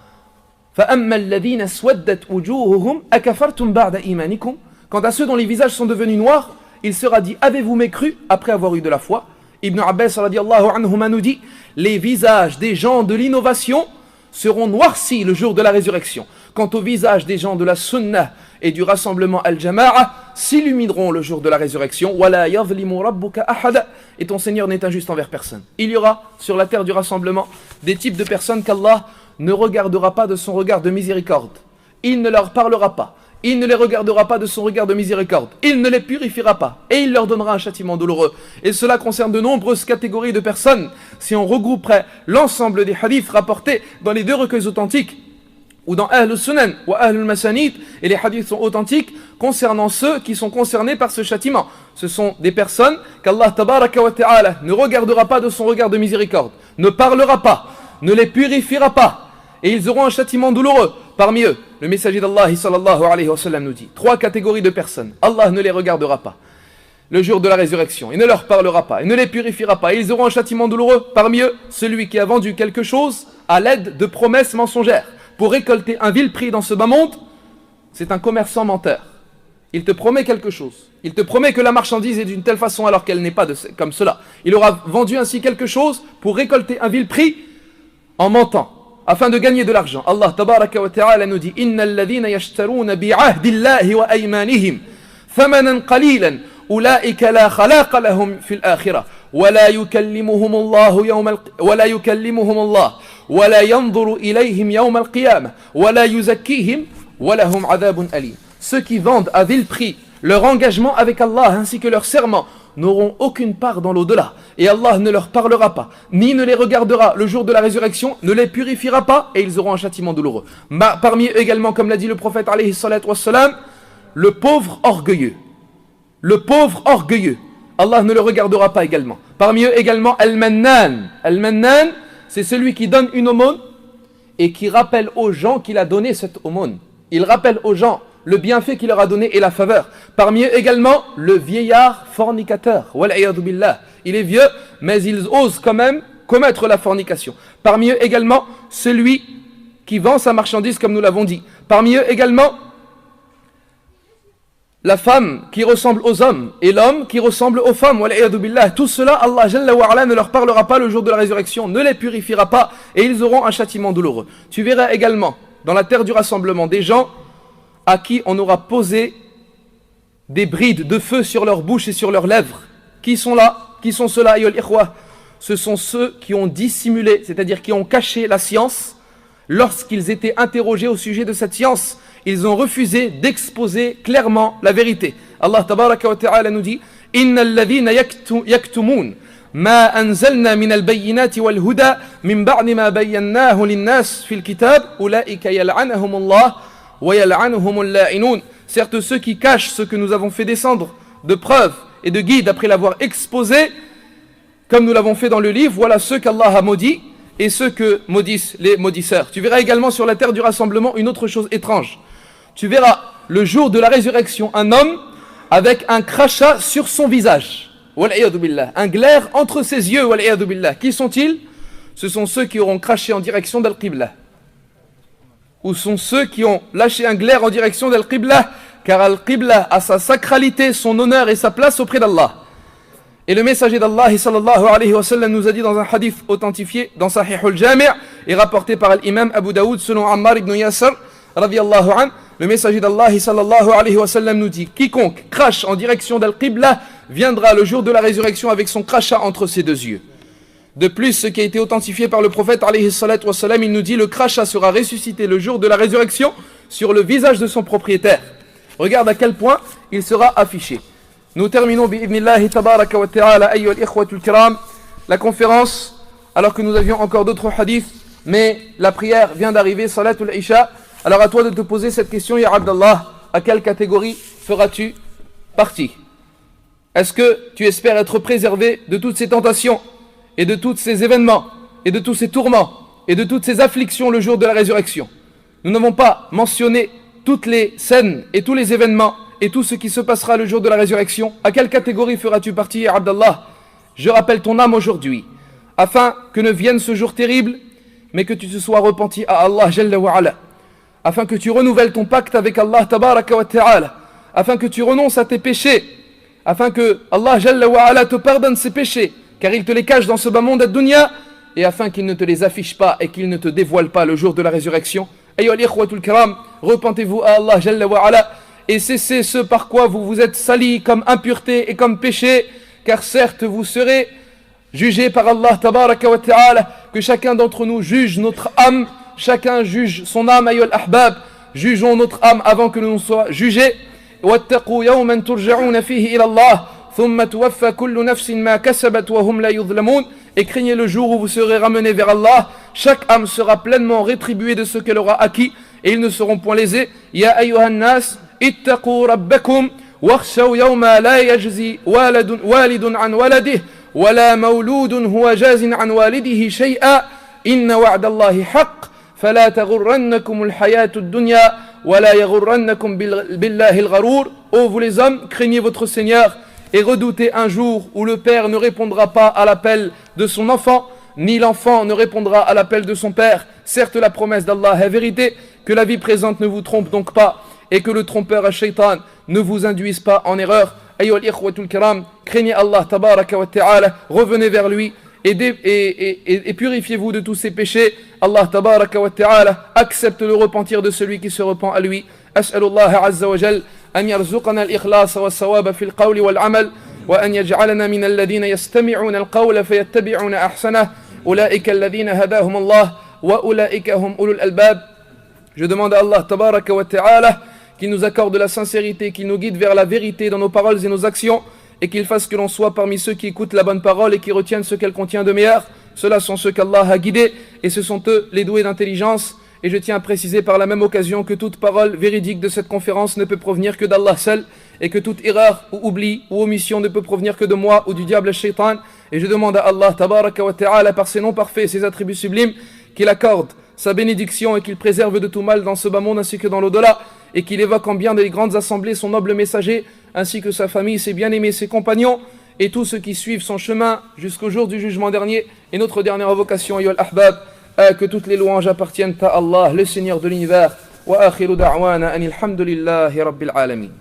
Quant à ceux dont les visages sont devenus noirs, il sera dit: avez-vous mécru après avoir eu de la foi? Ibn Abbas radiyallahu anhuma nous dit: les visages des gens de l'innovation seront noircis le jour de la résurrection. Quant aux visages des gens de la sunnah et du rassemblement al-jama'a s'illumineront le jour de la résurrection. Wala yadhlimu rabbuka ahada. Et ton Seigneur n'est injuste envers personne. Il y aura sur la terre du rassemblement des types de personnes qu'Allah ne regardera pas de son regard de miséricorde. Il ne leur parlera pas. Il ne les regardera pas de son regard de miséricorde. Il ne les purifiera pas. Et il leur donnera un châtiment douloureux. Et cela concerne de nombreuses catégories de personnes. Si on regrouperait l'ensemble des hadiths rapportés dans les 2 recueils authentiques, ou dans Ahl al-Sunan ou Ahl al-Masanid, et les hadiths sont authentiques concernant ceux qui sont concernés par ce châtiment. Ce sont des personnes qu'Allah tabaraka wa ta'ala ne regardera pas de son regard de miséricorde, ne parlera pas, ne les purifiera pas, et ils auront un châtiment douloureux. Parmi eux, le messager d'Allah sallallahu alayhi wa sallam nous dit: 3 catégories de personnes, Allah ne les regardera pas le jour de la résurrection, il ne leur parlera pas, il ne les purifiera pas, et ils auront un châtiment douloureux. Parmi eux, celui qui a vendu quelque chose à l'aide de promesses mensongères pour récolter un vil prix dans ce bas monde. C'est un commerçant menteur. Il te promet quelque chose. Il te promet que la marchandise est d'une telle façon alors qu'elle n'est pas comme cela. Il aura vendu ainsi quelque chose pour récolter un vil prix en mentant, afin de gagner de l'argent. Allah tabaraka wa ta'ala nous dit: innal ladhina yashtaruna bi'ahdillahi wa aymanihim thamanan qalilan ulaika la khalaqa lahum fil akhirah ولا يكلمهم الله ولا ينظر إليهم يوم القيامة ولا يزكيهم ولهم عذاب أليم. Ceux qui vendent à vil prix leur engagement avec Allah ainsi que leur serment n'auront aucune part dans l'au-delà. Et Allah ne leur parlera pas, ni ne les regardera le jour de la résurrection, ne les purifiera pas, et ils auront un châtiment douloureux. Parmi eux également, comme l'a dit le prophète alayhi salatu wassalam, le pauvre orgueilleux. Le pauvre orgueilleux. Allah ne le regardera pas également. Parmi eux également, Al-Mannan. Al-Mannan, c'est celui qui donne une aumône et qui rappelle aux gens qu'il a donné cette aumône. Il rappelle aux gens le bienfait qu'il leur a donné et la faveur. Parmi eux également, le vieillard fornicateur. Wal'iyadu billah. Il est vieux, mais il ose quand même commettre la fornication. Parmi eux également, celui qui vend sa marchandise, comme nous l'avons dit. Parmi eux également, la femme qui ressemble aux hommes et l'homme qui ressemble aux femmes. Wal'iyadu billah. Tout cela, Allah Jalla wa Ala ne leur parlera pas le jour de la résurrection, ne les purifiera pas et ils auront un châtiment douloureux. Tu verras également dans la terre du rassemblement des gens à qui on aura posé des brides de feu sur leur bouche et sur leurs lèvres. Qui sont là? Qui sont ceux-là, ayyuhal ikhwa? Ce sont ceux qui ont dissimulé, c'est-à-dire qui ont caché la science lorsqu'ils étaient interrogés au sujet de cette science. Ils ont refusé d'exposer clairement la vérité. Allah tabaraka wa ta'ala nous dit « Innal ladhina yaktumun ma anzalna min al-bayyinati wal-huda min ba'di ma bayyannahu lin-nas fil kitab ulaika yal'anuhumullah wa yal'anuhumul la'inun » Certes, ceux qui cachent ce que nous avons fait descendre de preuves et de guides après l'avoir exposé, comme nous l'avons fait dans le livre, voilà ceux qu'Allah a maudits et ceux que maudissent les maudisseurs. Tu verras également sur la terre du rassemblement une autre chose étrange. Tu verras le jour de la résurrection un homme avec un crachat sur son visage. Wal'iyadu billah. Un glaire entre ses yeux. Wal'iyadu billah. Qui sont-ils? Ce sont ceux qui auront craché en direction d'Al-Qibla. Ou sont ceux qui ont lâché un glaire en direction d'Al-Qibla, car Al-Qibla a sa sacralité, son honneur et sa place auprès d'Allah. Et le messager d'Allah sallallahu alayhi wa sallam nous a dit dans un hadith authentifié dans Sahih al-Jami' et rapporté par l'imam Abu Daoud selon Ammar ibn Yasser radiyallahu anhu, le messager d'Allah sallallahu alayhi wa sallam nous dit: quiconque crache en direction d'Al-Qibla viendra le jour de la résurrection avec son crachat entre ses deux yeux. De plus, ce qui a été authentifié par le prophète alayhi salatu wa sallam, il nous dit: le crachat sera ressuscité le jour de la résurrection sur le visage de son propriétaire. Regarde à quel point il sera affiché. Nous terminons bi'idhnillahi tabaraka wa ta'ala ayyuhal ikhwatul kiram la conférence alors que nous avions encore d'autres hadiths, mais la prière vient d'arriver, salatul isha. Alors à toi de te poser cette question, ya Abdallah, à quelle catégorie feras-tu partie? Est-ce que tu espères être préservé de toutes ces tentations et de tous ces événements et de tous ces tourments et de toutes ces afflictions le jour de la résurrection? Nous n'avons pas mentionné toutes les scènes et tous les événements et tout ce qui se passera le jour de la résurrection. À quelle catégorie feras-tu partie, ya Abdallah? Je rappelle ton âme aujourd'hui, afin que ne vienne ce jour terrible, mais que tu te sois repenti à Allah Jalla wa Ala, afin que tu renouvelles ton pacte avec Allah Tabaraka wa Ta'ala, afin que tu renonces à tes péchés, afin que Allah Jalla wa Ala te pardonne ses péchés, car il te les cache dans ce bas monde ad-dunya, et afin qu'il ne te les affiche pas et qu'il ne te dévoile pas le jour de la résurrection. Ayyuhal ikhwatul kiram, repentez-vous à Allah Jalla wa Ala et cessez ce par quoi vous vous êtes salis comme impureté et comme péché, car certes vous serez jugés par Allah Tabaraka wa Ta'ala. Que chacun d'entre nous juge notre âme, chacun juge son âme. Ayyuhal ahbab, jugeons notre âme avant que nous soyons jugés. Wattaqu yawman turja'una fihi ila Allah thumma tuwaffa kullu nafsin ma kasabat wa hum la yuzlamun. Et craignez le jour où vous serez ramenés vers Allah, chaque âme sera pleinement rétribuée de ce qu'elle aura acquis et ils ne seront point lésés. Ya ayyuhan nas ittaqu rabbakum wakhshaw yawma la yajzi walidun an waladihi wala mawludun huwa jazin an walidihi shay'a inna wa'dallahi haqq fala taghurrannakum al-hayatu ad-dunya wala yaghurrannakum billahi al-gharur. Ô vous les hommes, craignez votre Seigneur et redoutez un jour où le père ne répondra pas à l'appel de son enfant, ni l'enfant ne répondra à l'appel de son père. Certes, la promesse d'Allah est vérité, que la vie présente ne vous trompe donc pas, et que le trompeur ash-shaytan ne vous induise pas en erreur. Ayyuhal ikhwatul kiram, craignez Allah tabaraka wa ta'ala, revenez vers lui, et purifiez-vous de tous ces péchés. Allah tabaraka wa ta'ala accepte le repentir de celui qui se repent à lui. As'alullah azza wa jal أن يرزقنا الإخلاص والصواب في القول والعمل وأن يجعلنا من الذين يستمعون القول فيتبعون أحسنه أولئك الذين هداهم الله وأولئك هم أولو الألباب. Je demande à Allah tabaraka wa ta'ala qu'il nous accorde la sincérité, qu'il nous guide vers la vérité dans nos paroles et nos actions et qu'il fasse que l'on soit parmi ceux qui écoutent la bonne parole et qui retiennent ce qu'elle contient de meilleur. Ceux-là sont ceux qu'Allah a guidés et ce sont eux les doués d'intelligence. Et je tiens à préciser par la même occasion que toute parole véridique de cette conférence ne peut provenir que d'Allah seul et que toute erreur ou oubli ou omission ne peut provenir que de moi ou du diable shaitan. Et je demande à Allah tabaraka wa ta'ala par ses noms parfaits et ses attributs sublimes qu'il accorde sa bénédiction et qu'il préserve de tout mal dans ce bas monde ainsi que dans l'au-delà et qu'il évoque en bien des grandes assemblées son noble messager ainsi que sa famille, ses bien-aimés, ses compagnons et tous ceux qui suivent son chemin jusqu'au jour du jugement dernier. Et notre dernière invocation, ayyuhal ahbab, que toutes les louanges appartiennent à Allah, le Seigneur de l'univers. Wa akhiru da'wana anil hamdulillahi rabbil alamin.